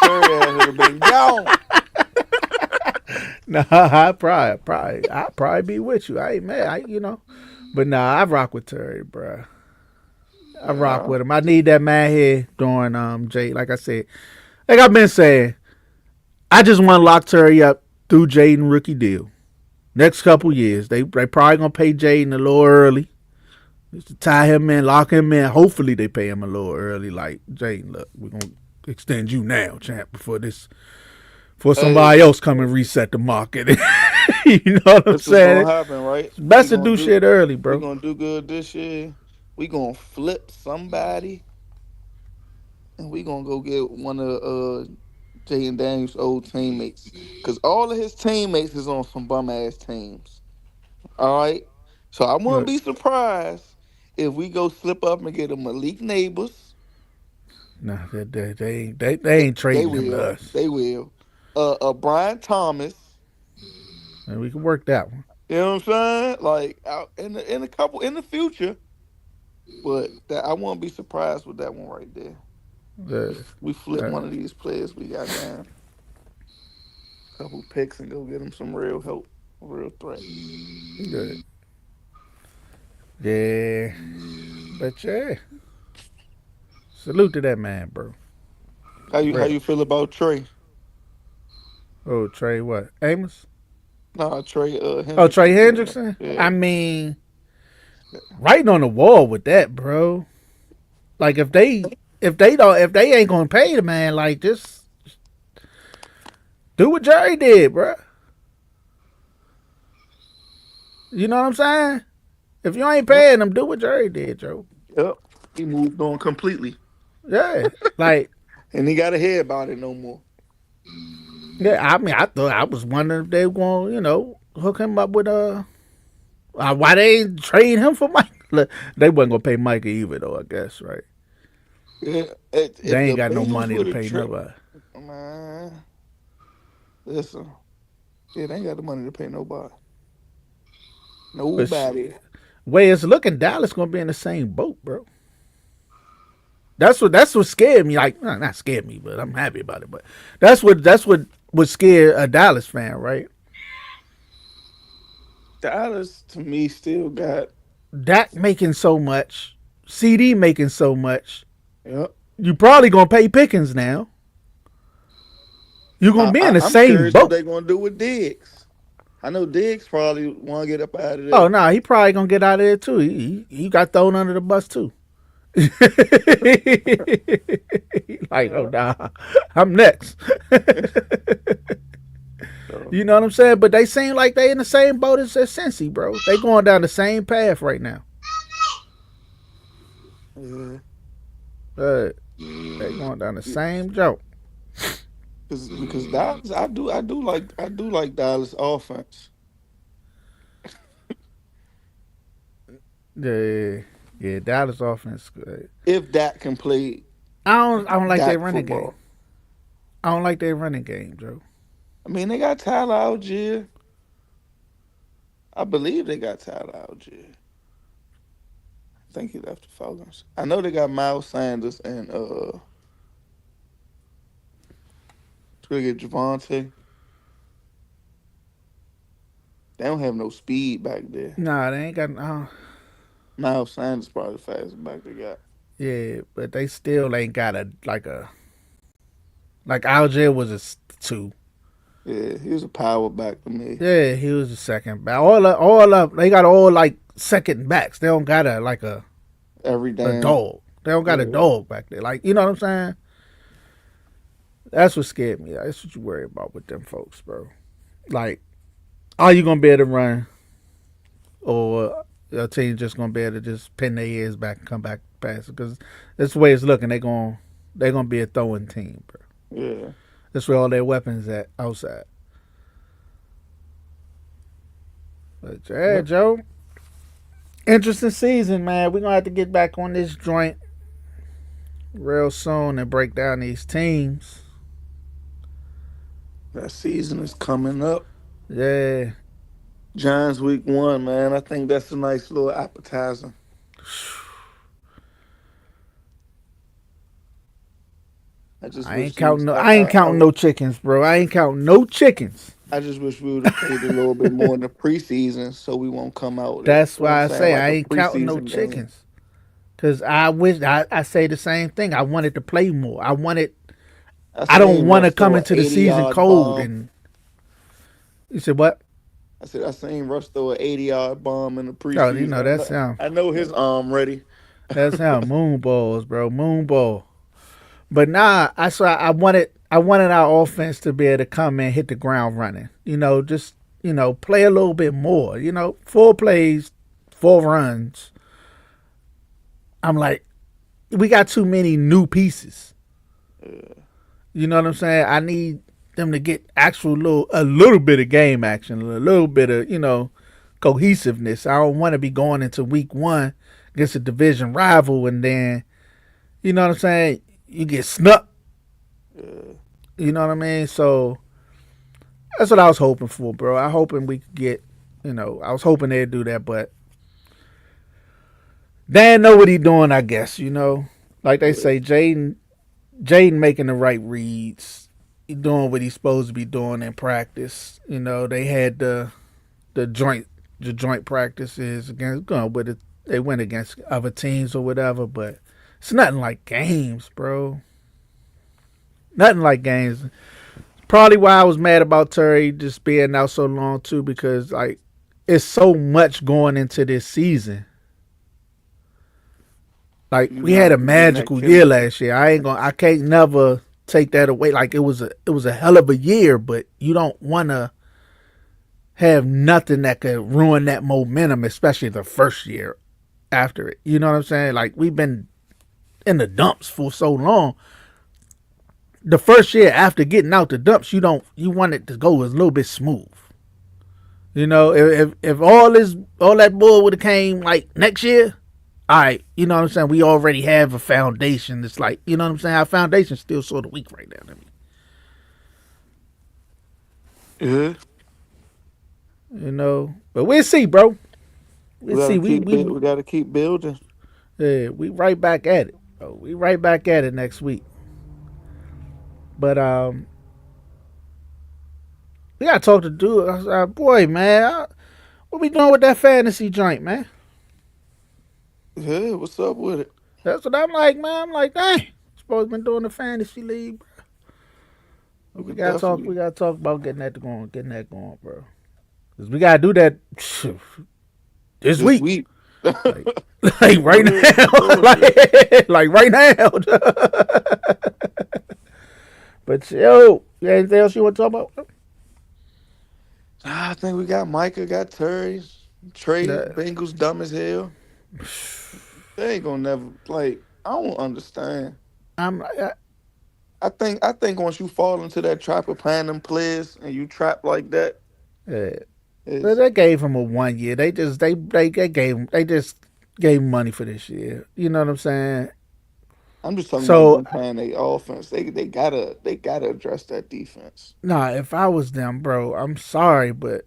Terry ass would have been gone. Nah, I probably be with you. I ain't mad. But nah, I rock with Terry, bro. I rock Yeah. with him. I need that man here during Jay. Like I said, like I've been saying, I just want to lock Terry up through Jaden rookie deal. Next couple years, they probably gonna pay Jaden a little early. Just to tie him in, lock him in. Hopefully they pay him a little early. Like Jaden, look, we're gonna extend you now, champ, before Hey, somebody else come and reset the market. You know what I'm this is gonna saying? happen, right? It's best to do shit early, We bro. gonna do good this year. We gonna flip somebody, and we gonna go get one of Jay and Daniels' old teammates, cause all of his teammates is on some bum ass teams. All right, so I wouldn't Look, be surprised if we go slip up and get a Malik Neighbors. nah, they ain't They trading him to will. us. They will. Brian Thomas. And we can work that one. You know what I'm saying? Like out in a couple in the future, but that I won't be surprised with that one right there. Uh, We flip uh, one of these players we got down, couple picks and go get them some real help, real threat. good. Yeah, but yeah, salute to that man, bro. How Real. you feel about Trey? Oh, Trey, what? Amos? Nah, Trey Oh, Trey Hendrickson. Hendrickson. I Yeah. mean, writing on the wall with that, bro. Like if they ain't gonna pay the man, like just do what Jerry did, bro. You know what I'm saying? If you ain't Yep. paying them, do what Jerry did, Joe. Yep. He moved on completely, Yeah, like and he got to hear about it no more. yeah. I mean, I thought I was wondering if they were going, hook him up with why they ain't trade him for Mike. Look, they wasn't gonna pay Micah either, though. I guess right. Yeah. If They ain't the got no Bengals money to would have pay tricked, nobody. man, listen, yeah, they ain't got the money to pay nobody. But Nobody. way it's looking, Dallas gonna be in the same boat, bro. That's what scared me. Like not scared me, but I'm happy about it. But that's what would scare a Dallas fan, right? Dallas to me still got. Dak making so much, CD making so much. Yep. You probably gonna pay Pickens now. You're gonna be in the I'm same curious what boat. they gonna do with Diggs. I know Diggs probably want to get up out of Oh there. no, he probably gonna get out of there too. He got thrown under the bus too. Like, oh Yeah. nah, I'm next. So, You know what I'm saying? But they seem like they in the same boat as Cincy, bro. They going down the same path right now. yeah. Uh, they going down the same joke. Because Dallas, I do like Dallas offense. Yeah, yeah. Dallas offense good. If Dak can play I don't like their Dak running game. football. I don't like their running game, Joe. I mean, they got Tyler Algier. I believe they got Tyler Algier. I think he left the Falcons. I know they got Miles Sanders and to get Javante. They don't have no speed back there. Nah, they ain't got. Miles Sanders probably the fastest back they got. Yeah, but they still ain't got like Algier was two. Yeah, he was a power back to me. Yeah, he was a second back. All they got all like second backs. They don't got Every a damn. dog. They don't got a Yeah. dog back there. Like you know what I'm saying? That's what scared me. That's what you worry about with them folks, bro. Like, are you gonna be able to run, or your team just gonna be able to just pin their ears back and come back pass? Because that's the way it's looking. They gonna be a throwing team, bro. Yeah. That's where all their weapons at outside. But yeah, Yep. Joe. Interesting season, man. We're gonna have to get back on this joint real soon and break down these teams. That season is coming up. Yeah. Giants week 1, man. I think that's a nice little appetizer. I just I ain't wish these. counting no chickens, bro. I ain't counting no chickens. I just wish we would have played a little bit more in the preseason, so we won't come out. You That's know what I'm why I saying? say Like I a ain't counting no preseason game. chickens. Cause I wish I say the same thing. I wanted to play more. I I don't seen want to Russ come throw an into the 80 season yard cold. bomb. And you said what? I seen Russ throw an 80-yard bomb in the Oh, you know preseason. that's him. I know his arm ready. That's him. Moon balls, bro. Moon ball. But nah, I wanted our offense to be able to come in, hit the ground running. Just play a little bit more. 4 plays, 4 runs. I'm like, we got too many new pieces. You know what I'm saying? I need them to get a little bit of game action, a little bit of cohesiveness. I don't want to be going into week 1 against a division rival and then what I'm saying, you get snuck. Yeah. You know what I mean? So that's what I was hoping for, bro. I hoping we could get, I was hoping they'd do that, but they ain't know what he doing. I guess like they say, Jaden making the right reads. He doing what he's supposed to be doing in practice. They had the joint practices against with it. They went against other teams or whatever, but it's nothing like games, bro. Nothing like games. Probably why I was mad about Terry just being out so long too, because like it's so much going into this season. Like You we had a not getting that magical year chemistry. last year. I can't never take that away. Like it was a hell of a year, but you don't want to have nothing that could ruin that momentum, especially the first year after it. You know what I'm saying? Like we've been in the dumps for so long. The first year after getting out the dumps, you want it to go a little bit smooth. If all that bull would have came like next year, all right, you know what I'm saying? We already have a foundation. It's like, you know what I'm saying? Our foundation's still sort of weak right now. Yeah. But we'll see, bro. We'll We see. gotta We keep we we gotta keep building. yeah, we right back at it. We right back at it next week. But we gotta talk to dude. Boy, man, what we doing with that fantasy joint, man? Yeah, what's up with it? That's what I'm like, man. I'm like, dang, supposed to been doing the fantasy league. We But we could gotta talk. We definitely gotta talk about getting that going, bro. Cause we gotta do that this this week, week. like, like Go right ahead, now, bullshit. like right now. But yo, you got anything else you want to talk about? I think we got Micah, got Terry, Trey, Nah, Bengals dumb as hell. They ain't gonna never like. I don't understand. I'm. I think once you fall into that trap of playing them players and you trap like that, Yeah. But is they gave him a 1 year. They just gave him money for this year. You know what I'm saying? I'm just talking about So them playing their offense. They gotta address that defense. nah, if I was them, bro, I'm sorry, but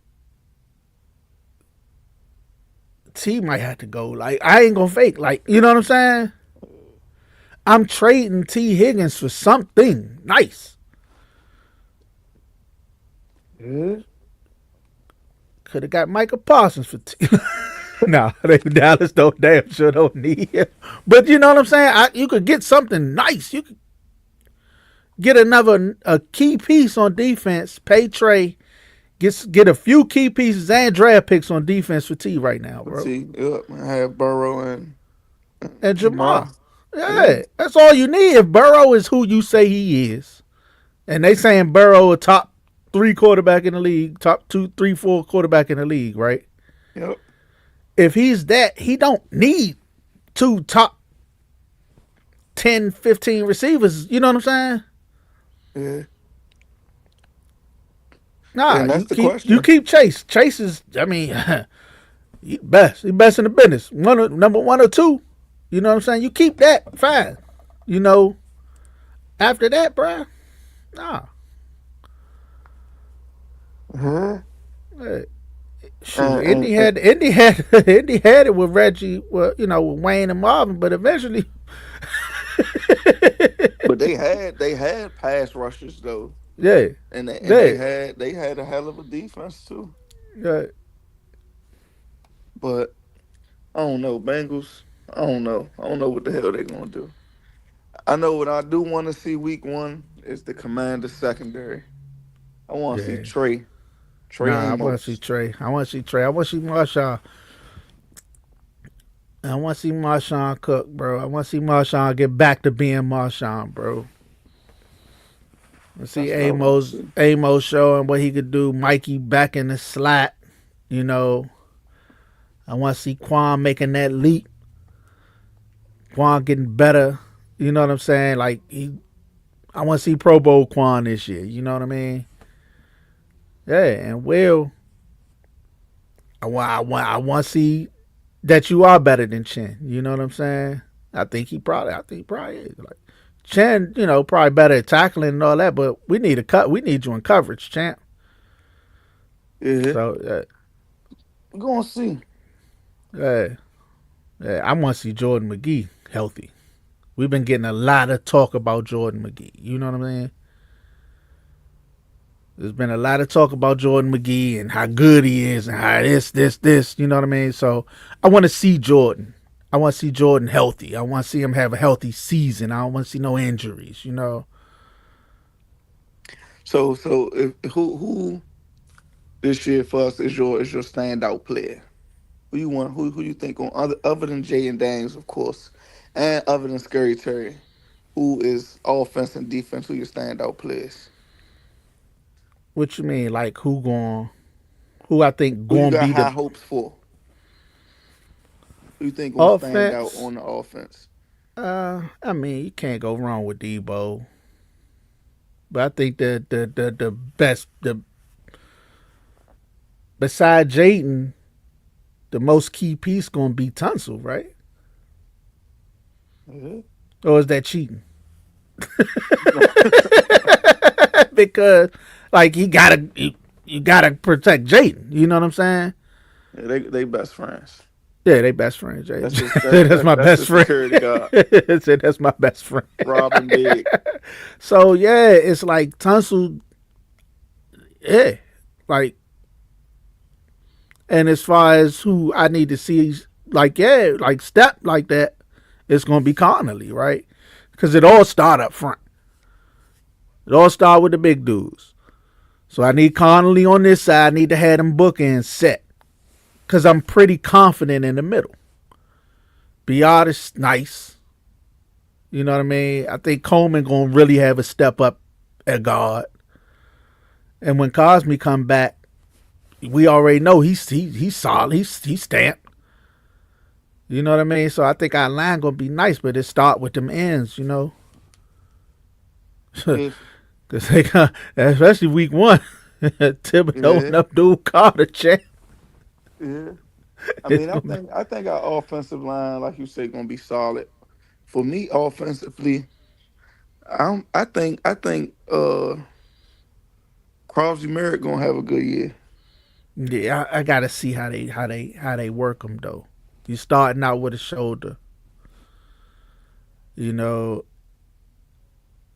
T might have to go. Like I ain't gonna fake. Like you know what I'm saying? I'm trading T Higgins for something nice. Yeah. Could have got Micah Parsons for T. Nah, they Dallas don't damn sure don't need him. But you know what I'm saying? You could get something nice. You could get a key piece on defense. Pay Trey. Get a few key pieces and draft picks on defense for T right now, Let's bro. see. Yep. I have Burrow and And Jamar. Jamar. Yeah. Yeah, that's all you need. If Burrow is who you say he is, and they saying Burrow a top 3 quarterback in the league, top 2, 3, 4 quarterback in the league, right? Yep. If he's that, he don't need 2 top 10, 15 receivers. You know what I'm saying? Yeah. Nah, And you that's the keep you question. keep Chase. Chase is, I mean, he best. He best in the business. Number 1 or 2. You know what I'm saying? You keep that, fine. You know, after that, bruh, nah. Yeah. Hey, shoot, And, Indy and, and had Indy had Indy had it with Reggie, well, with Wayne and Marvin, but eventually, but they had pass rushers though. Yeah, and yeah, they had a hell of a defense too. yeah, But I don't know, Bengals. I don't know. I don't know what the hell they're gonna do. I know what I do want to see week one is the Commander secondary. I want to see yeah. Trey Nah, I want to see Amos. Trey. I want to see Trey. I want to see Marshawn. I want to see Marshawn cook, bro. I want to see Marshawn get back to being Marshawn, bro. I see That's what I want to see. Amos showing what he could do. Mikey back in the slot. You know, I want to see Quan making that leap. Quan getting better. You know what I'm saying? Like I want to see Pro Bowl Quan this year. You know what I mean? Yeah, and Will, I want to see that you are better than Chen. You know what I'm saying? I think he probably is. Like Chen, probably better at tackling and all that, but we need a cut. We need you in coverage, champ. Yeah, So we're gonna see. yeah, yeah, I want to see Jordan McGee healthy. We've been getting a lot of talk about Jordan McGee. You know what I'm saying? There's been a lot of talk about Jordan McGee and how good he is and how this. You know what I mean? So I want to see Jordan. I want to see Jordan healthy. I want to see him have a healthy season. I don't want to see no injuries. So if, who this year for us is your standout player? Who you want? Who you think on other than Jay and Daniels, of course, and other than Scary Terry? Who is offense and defense? Who your standout players? What you mean? Like who going? Who I think Who you going to got be high the hopes for? Who you think gonna stand out offense? on the offense? I mean, you can't go wrong with Debo. But I think the best the besides Jaden, the most key piece gonna be Tunsil, right? Yeah. Or is that cheating? Because like you gotta protect Jaden. You know what I'm saying? Yeah, they best friends. Yeah, they best friends, Jaden. That's my That's best his friend. security guard, Said that's my best friend. Robin Big. So yeah, it's like Tunsil. Yeah, like, and as far as who I need to see, like like step like that, it's gonna be Connolly, right? Because it all start up front. It all start with the big dudes. So I need Connolly on this side. I need to have them bookends set. Because I'm pretty confident in the middle. Biard is nice. You know what I mean? I think Coleman going to really have a step up at guard. And when Cosme come back, we already know he's solid. He's stamped. You know what I mean? So I think our line going to be nice, but it start with them ends. If Because they got, especially week one, Thibodeau yeah, and Abdul Carter, check. yeah. I It's mean, gonna I think our offensive line, like you say, gonna be solid. For me, offensively, I think Crosby Merritt gonna have a good year. Yeah, I gotta see how they work them though. You starting out with a shoulder, you know.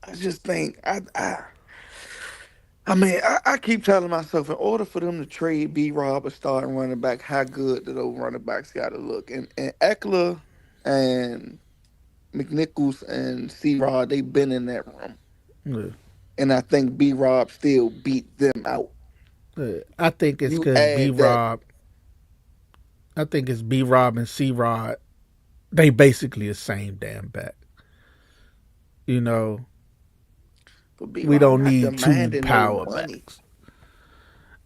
I just think I keep telling myself in order for them to trade B Rob a starting running back, how good do those running backs got to look? And Eckler and McNichols and C Rod, they've been in that room, Yeah, and I think B Rob still beat them out. yeah. I think it's You because B add that, Rob. I think it's B Rob and C Rod. They basically the same damn back. You know, but B we Rob don't not need two demanding no power money. backs.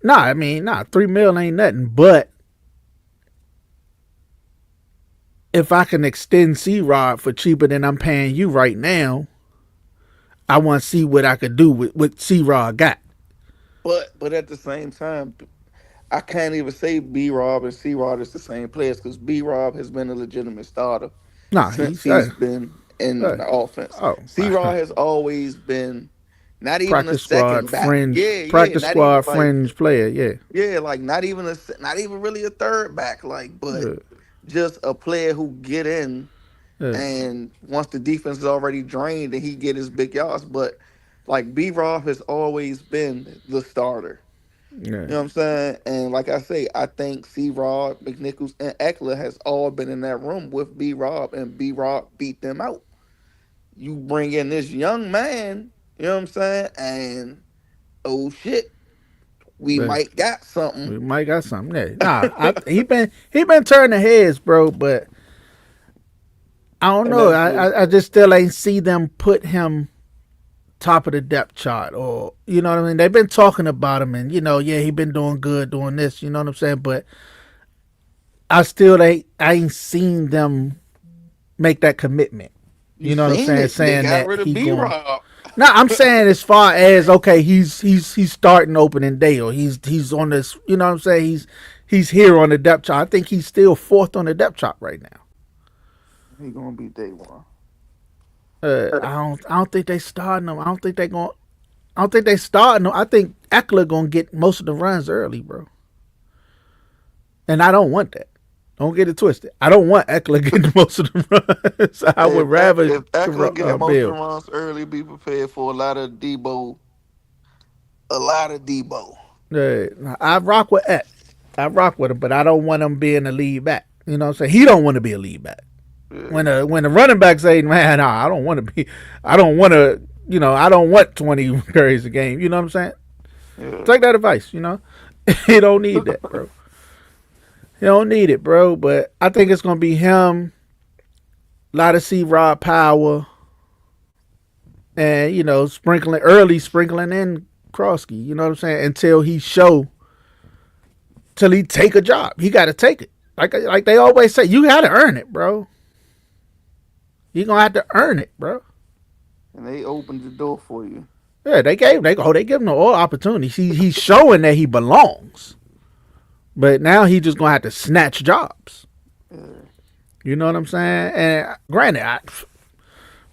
Nah, I mean, 3 mil ain't nothing. But if I can extend C Rod for cheaper than I'm paying you right now, I want to see what I could do with what C Rod got. But at the same time, I can't even say B Rob and C Rod is the same players because B Rob has been a legitimate starter Nah, since he's he's been in uh, the offense. oh, C Rod has always been not even a practice squad second back. fringe, Yeah, not even like player. Yeah, like not even really a third back, like, but yeah, just a player who get in yeah. and once the defense is already drained and he get his big yards. But Like B-Rob has always been the starter. Yeah, You know what I'm saying? And like I say, I think C-Rob, McNichols, and Eckler has all been in that room with B-Rob, and B-Rob beat them out. You bring in this young man, you know what I'm saying? And oh shit, we but might got something. we might got something there. Nah, he been turning heads, bro. But I don't And know. that's I just still ain't see them put him top of the depth chart, or you know what I mean. They've been talking about him, and yeah, he been doing good, doing this. You know what I'm saying? But I ain't seen them make that commitment. you You know what I'm seen saying? it. They Saying got that rid of he going. B-Rob. No, I'm saying as far as okay, he's starting opening day, or he's on this. You know what I'm saying? He's here on the depth chart. I think he's still fourth on the depth chart right now. He gonna be day one. I don't think they starting him. I don't think they starting him. I think Eckler gonna get most of the runs early, bro. And I don't want that. Don't get it twisted. I don't want Eckler getting most of the runs. I Hey, would rather If Eckler get most of the Bill. runs early, be prepared for a lot of Debo. A lot of Debo. I rock with Eck. I rock with him, but I don't want him being a lead back. You know what I'm saying? He don't want to be a lead back. Yeah, When the running back say, "Man, nah, I don't want to be. I don't want to. I don't want 20 carries a game." You know what I'm saying? yeah. Take that advice. He don't need that, bro. He don't need it, bro. But I think it's gonna be him. A lot of C. Rod power, and sprinkling in Krosky. You know what I'm saying? Until he show, till he take a job, he got to take it. Like they always say, you got to earn it, bro. You gonna have to earn it, bro. And they opened the door for you. Yeah, they give him all opportunities. He's showing that he belongs, but now he just gonna have to snatch jobs. Yeah. You know what I'm saying? And granted,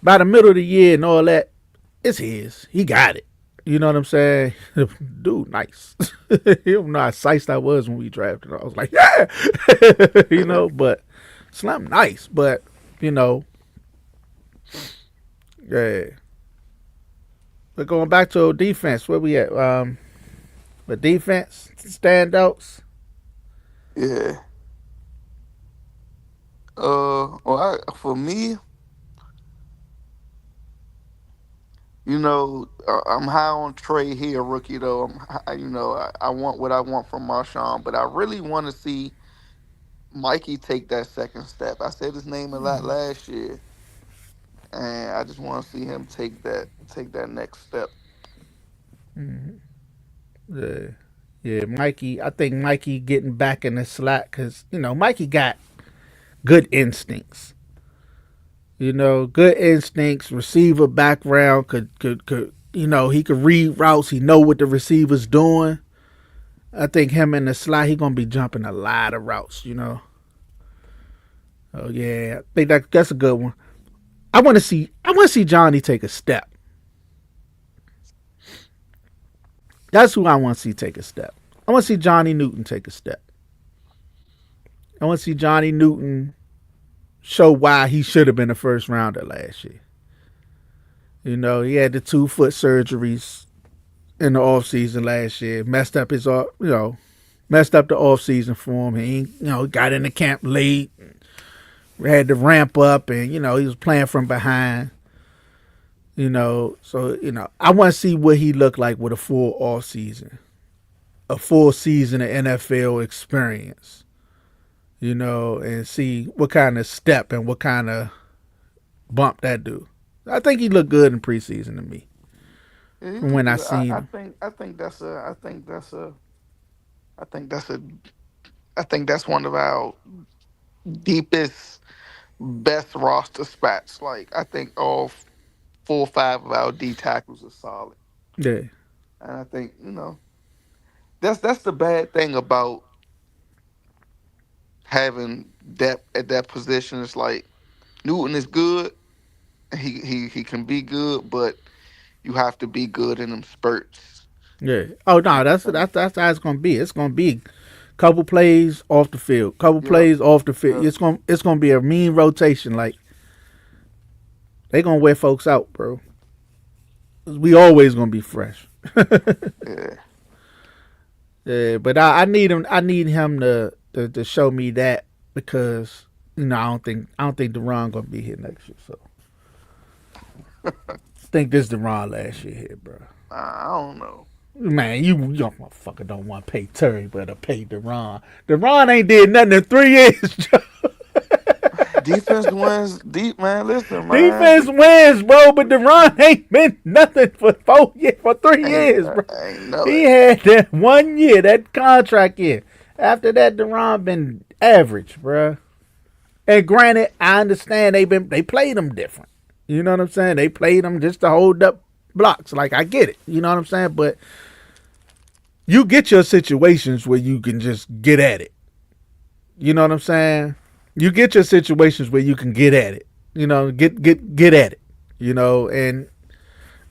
by the middle of the year and all that, it's his. He got it. You know what I'm saying? Dude, nice. You don't know how psyched I was when we drafted him. I was like, yeah, but Slim nice. But, yeah. But going back to our defense, where we at? The defense standouts. Yeah. For me, I'm high on Trey here, rookie though. I want what I want from Marshawn, but I really want to see Mikey take that second step. I said his name a lot last year, and I just want to see him take that next step. Mm-hmm. Yeah. Yeah, Mikey. I think Mikey getting back in the slack because Mikey got good instincts. Good instincts. Receiver background could he could read routes. He know what the receiver's doing. I think him in the slot he gonna be jumping a lot of routes. Oh yeah, I think that's a good one. I want to see Johnny take a step. That's who I want to see take a step. I want to see Johnny Newton take a step. I want to see Johnny Newton show why he should have been a first rounder last year. He had the 2-foot surgeries in the offseason last year. Messed up the offseason for him. He, got into camp late, had to ramp up, and, he was playing from behind. I want to see what he looked like with a full offseason, a full season of NFL experience, and see what kind of step and what kind of bump that do. I think he looked good in preseason to me. Yeah, he From look when I good. seen him. I think that's a I think that's one of our deepest, best roster spots. Like I think all 4 or 5 of our D tackles are solid, Yeah, and I think that's the bad thing about having depth at that position. It's like Newton is good. He can be good, but you have to be good in them spurts. yeah. Oh You no, know that's what I'm saying? that's how it's gonna be. It's gonna be couple plays off the field, couple Yep. plays off the field. Yep. It's gonna be a mean rotation. Like they gonna wear folks out, bro. We always gonna be fresh. Yeah. Yeah, but I need him. I need him to show me that because I don't think Deron gonna be here next year. So I think this Deron last year here, bro. I don't know. Man, you motherfucker don't want to pay Terry, but to pay Deron. Deron ain't did nothing in 3 years. Joe. Defense wins deep, man. Listen, man. Defense wins, bro, but Deron ain't been nothing for 3 years, bro. I ain't know He it. had that 1 year, that contract year. After that, Deron been average, bro. And granted, I understand they played him different. You know what I'm saying? They played him just to hold up blocks. Like, I get it. You know what I'm saying? But you get your situations where you can just get at it. You know what I'm saying? You get your situations where you can get at it. You know, get at it. You know, and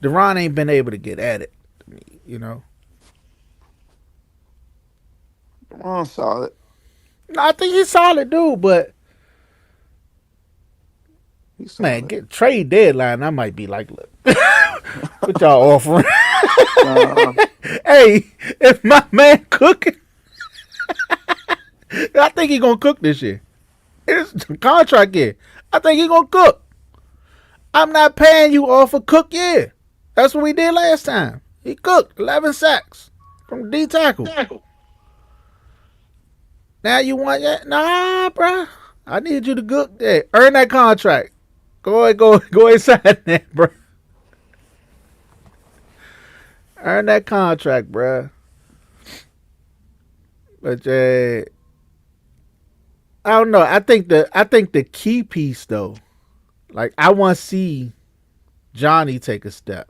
Deron ain't been able to get at it. You know. Ron solid. No, I think he's solid, dude. But He's man, solid. get trade deadline. I might be like, look, what y'all offering? Hey, if my man cooking, I think he gonna cook this year. It's contract year. I think he gonna cook. I'm not paying you off a cook year. That's what we did last time. He cooked 11 sacks from D tackle. Now you want that? Nah, bruh. I need you to cook that. Earn that contract. Go ahead, sign that, bruh. Earn that contract, bruh. But I don't know. I think the key piece though, like I want to see Johnny take a step.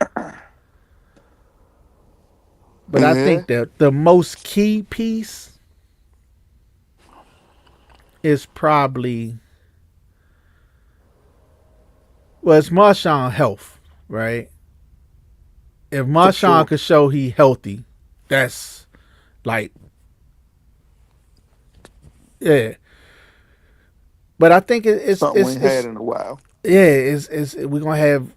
But I think that the most key piece is probably it's Marshawn health, right? If Marshawn could show he healthy, that's like yeah. But I think it's something we had in a while. Yeah, it's we're gonna have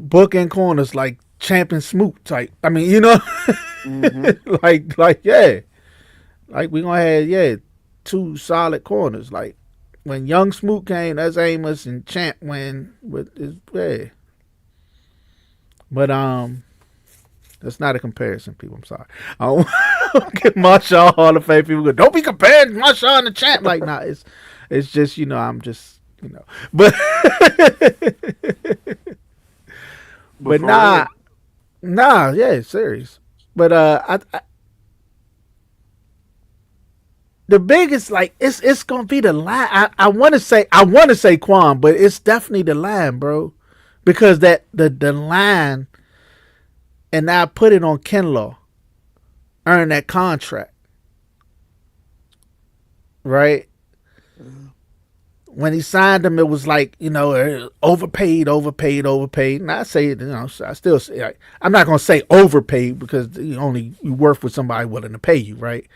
bookend corners like Champ and Smoot type. I mean, you know, like yeah, like we're gonna have 2 solid corners. Like when young Smoot came, that's Amos, and Champ went with his But that's not a comparison, people. I'm sorry. I don't get Marshawn Hall of Fame. People go, don't be comparing Marshawn to Champ. Like, nah, it's just I'm just but but nah, yeah, serious. But I the biggest it's gonna be the line. I want to say Quan, but it's definitely the line, bro, because that the line, and I put it on Kinlaw, earn that contract, right? When he signed him, it was like, overpaid. And I say, I still say, I'm not going to say overpaid because you worth with somebody willing to pay you, right?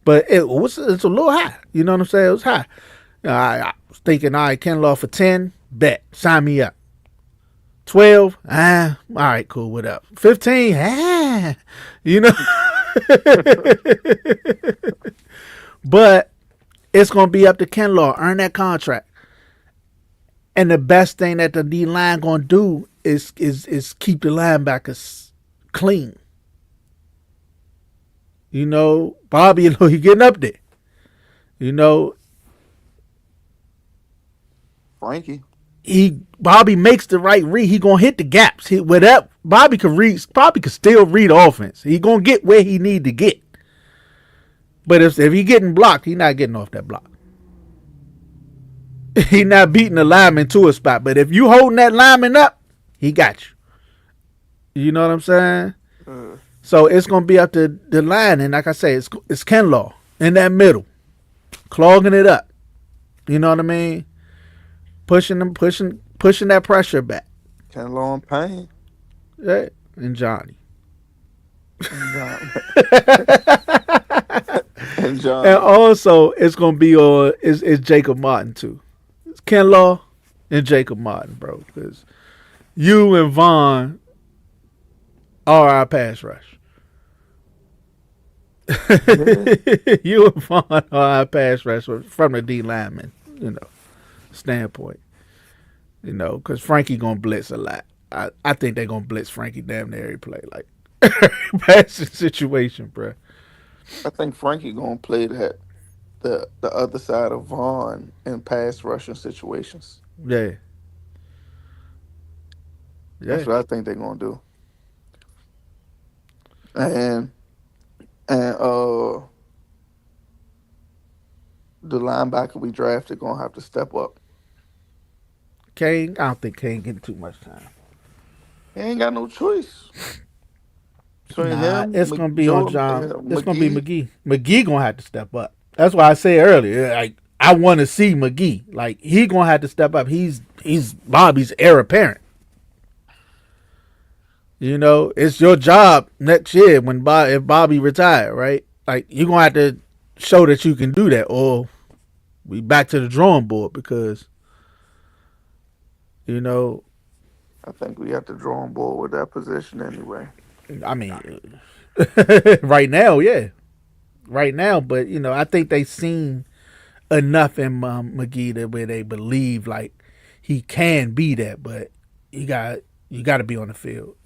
But it's a little high. You know what I'm saying? It was high. I was thinking, all right, Kinlaw for 10, bet, sign me up. 12, all right, cool, what up? 15, But it's going to be up to Kinlaw, earn that contract. And the best thing that the D line going to do is keep the linebackers clean. Bobby, he getting up there. Frankie. Bobby makes the right read. He going to hit the gaps. Bobby could still read offense. He going to get where he need to get. But if he getting blocked, he not getting off that block. He not beating the lineman to a spot. But if you holding that lineman up, he got you. You know what I'm saying? So it's going to be up to the line. And like I say, it's Kinlaw in that middle. Clogging it up. You know what I mean? Pushing that pressure back. Kinlaw and Payne. Yeah. And Johnny. And also, it's going to be on is Jacob Martin, too. It's Kinlaw and Jacob Martin, bro. Because you and Vaughn or our pass rush. Yeah, You and Vaughn are our pass rush from the D lineman, standpoint. Because Frankie gonna blitz a lot. I think they're gonna blitz Frankie damn near every play, like passing situation, bro. I think Frankie gonna play that the other side of Vaughn in pass rushing situations. Yeah, That's yeah. what I think they're gonna do. And and the linebacker we drafted gonna have to step up. Kane, I don't think Kane getting too much time. He ain't got no choice between Nah, him, it's gonna be on Joe, John. It's gonna be McGee. McGee. McGee gonna have to step up. That's why I said earlier, like I want to see McGee. Like he gonna have to step up. He's Bobby's heir apparent. It's your job next year when if Bobby retired, right? Like you gonna have to show that you can do that, or we back to the drawing board because you know, I think we have to draw on board with that position anyway. I mean, right now, yeah, right now, but I think they seen enough in McGee that where they believe like he can be that, but you got to be on the field,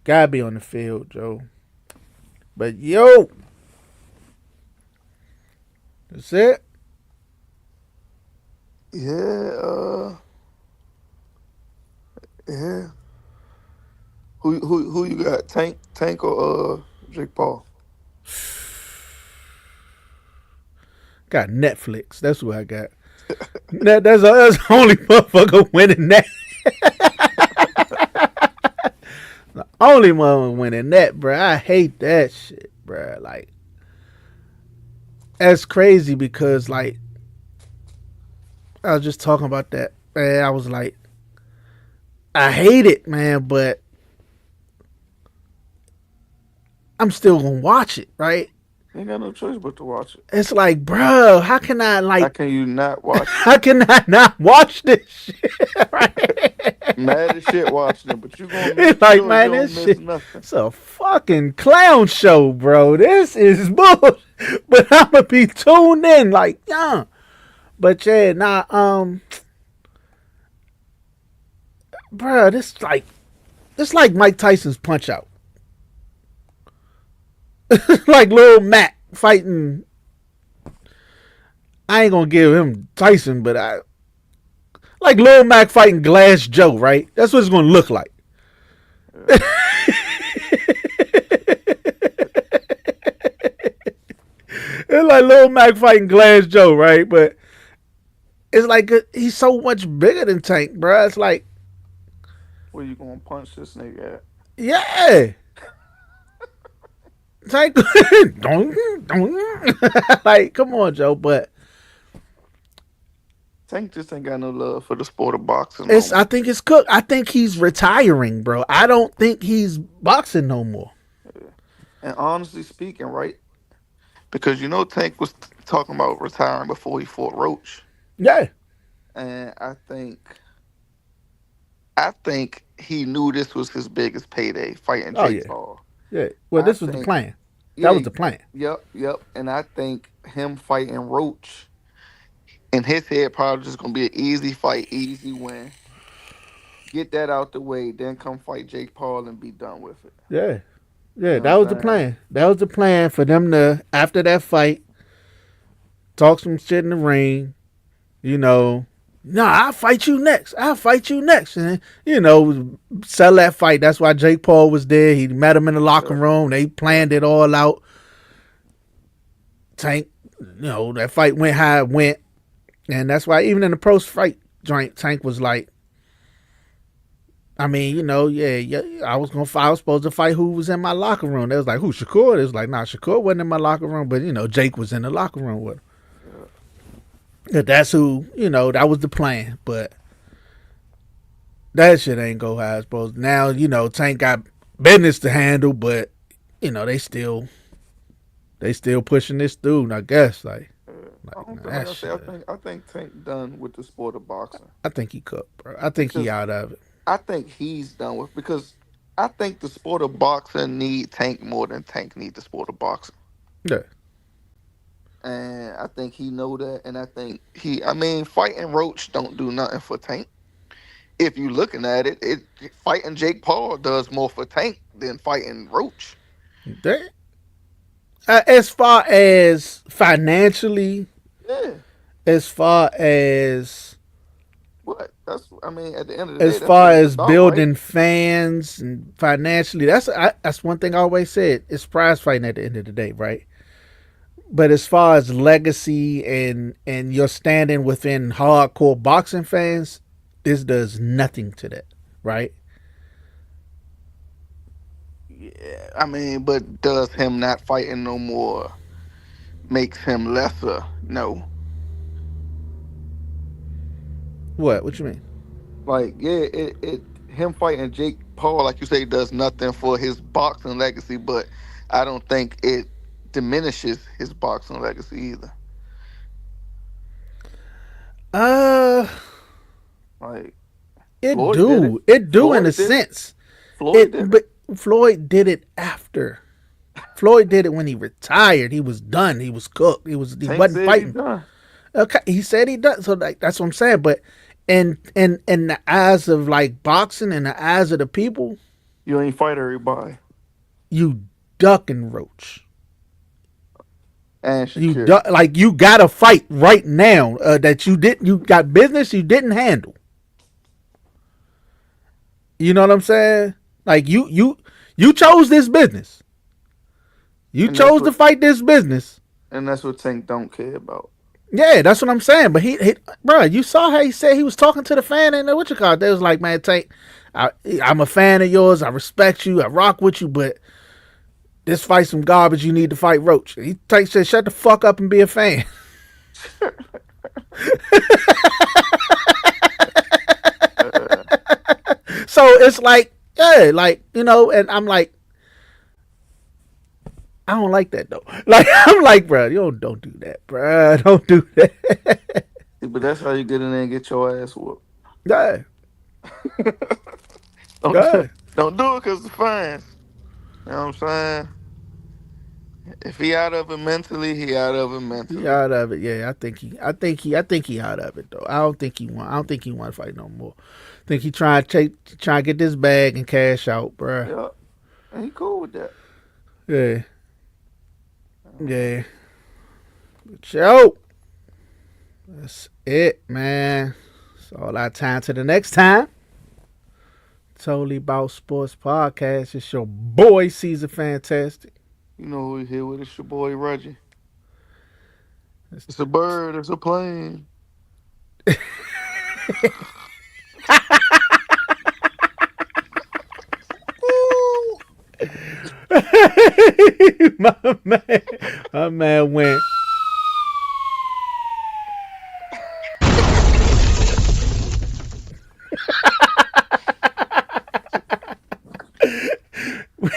gotta be on the field, Joe. But that's it. Yeah, yeah. Who you got? Tank or Jake Paul? Got Netflix. That's what I got. That's the only motherfucker winning that. The only one winning that, bro. I hate that shit, bro. Like that's crazy because like I was just talking about that. Man, I was like, I hate it, man, but I'm still gonna watch it, right? Ain't got no choice but to watch it. It's like, bro, how can I How like? can you not watch it? How can I not watch this shit? Right? Mad as shit watching it, but you gonna It's make like, sure you man, don't this miss shit. nothing. It's a fucking clown show, bro. This is bull. But I'm gonna be tuned in, like, yeah. But yeah, bro, this like Mike Tyson's Punch Out. Like Lil Mac fighting. I ain't gonna give him Tyson, but I like Lil Mac fighting Glass Joe, right? That's what it's gonna look like. It's like Lil Mac fighting Glass Joe, right? But it's like he's so much bigger than Tank, bro. It's like, Where you gonna punch this nigga at? yeah, Tank, don't, like, come on, Joe. But Tank just ain't got no love for the sport of boxing no I more. think it's Cook. I think he's retiring, bro. I don't think he's boxing no more. And honestly speaking, right? Because Tank was talking about retiring before he fought Roach, Yeah. and I think he knew this was his biggest payday, fighting Oh Jake yeah. Paul. Yeah. Well, I this was the think, plan. That yeah, was the plan. yep. And I think him fighting Roach in his head probably just gonna be an easy fight, easy win. Get that out the way, then come fight Jake Paul and be done with it. Yeah. You Yeah. know That what was the I'm saying? plan. That was the plan for them to after that fight talk some shit in the ring. You know, nah, I'll fight you next. I'll fight you next. And, sell that fight. That's why Jake Paul was there. He met him in the locker Yeah, room. They yeah. planned it all out. Tank, that fight went how it went. And that's why even in the post fight joint, Tank was like, I mean, yeah, I was supposed to fight who was in my locker room. They was like, who, Shakur? It was like, nah, Shakur wasn't in my locker room, but Jake was in the locker room with him. Yeah. That's who, that was the plan. But that shit ain't go how it's supposed to. Now, Tank got business to handle, but they still pushing this through, I guess. Like I don't that like I say, I shit. think I think Tank done with the sport of boxing I think he cooked, bro. I think he because out of it. I think he's done with because I think the sport of boxing need Tank more than Tank need the sport of boxing. Yeah. And I think he know that, and I think I mean, fighting Roach don't do nothing for Tank. If you looking at it, fighting Jake Paul does more for Tank than fighting Roach. They, as far as financially, Yeah, as far as what? That's I mean, at the end of the day, as that's far what it's as about, right? building fans and financially, that's one thing I always said. It's prize fighting at the end of the day, right? But as far as legacy and your standing within hardcore boxing fans, this does nothing to that, right? Yeah, I mean, but does him not fighting no more makes him lesser? No. What? What you mean? Like, yeah, it him fighting Jake Paul, like you say, does nothing for his boxing legacy, but I don't think it diminishes his boxing legacy either. Uh, Like it Floyd did it. do, it do in a Floyd did it. sense. Floyd It, did it. but Floyd did it after. Floyd did it when he retired. He was done. He was cooked. He Tank wasn't said he fighting. done. Okay, he said he does. So like that's what I'm saying. But in the eyes of like boxing, in the eyes of the people, You ain't fight everybody. you duck and roach. And You Shakir. duck, like you got to fight right now. That you didn't. You got business you didn't handle. You know what I'm saying? Like you chose this business. You And that's chose to what fight this business. Tank don't care about. Yeah, that's what I'm saying. But bro, you saw how he said he was talking to the fan and what you call it. They was like, man, Tank, I'm a fan of yours. I respect you. I rock with you, but this fight some garbage. You need to fight Roach. He Tank said, shut the fuck up and be a fan. Uh, So it's like, yeah, like and I'm like, I don't like that though. Like I'm like, bro, you don't do that, bro. Don't do that. but that's how you get in there and get your ass whooped. Yeah, don't yeah. don't do it because the fans. You know what I'm saying? If he out of it mentally, he out of it He mentally. out of it. Yeah, I think he out of it though. I don't think he want to fight no more. I think he try to get this bag and cash out, bruh. Yeah, and he cool with that. Yeah, yeah. But yo, that's it, man. It's all our time. To the next time. Totally About Sports Podcast. It's your boy Caesar Fantastic. You know who here with? It's your boy Reggie. It's It's a bird. It's a plane. my man, my man went.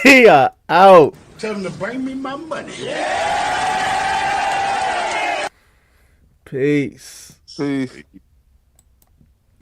We are out. Tell them to bring me my money. Peace. Peace.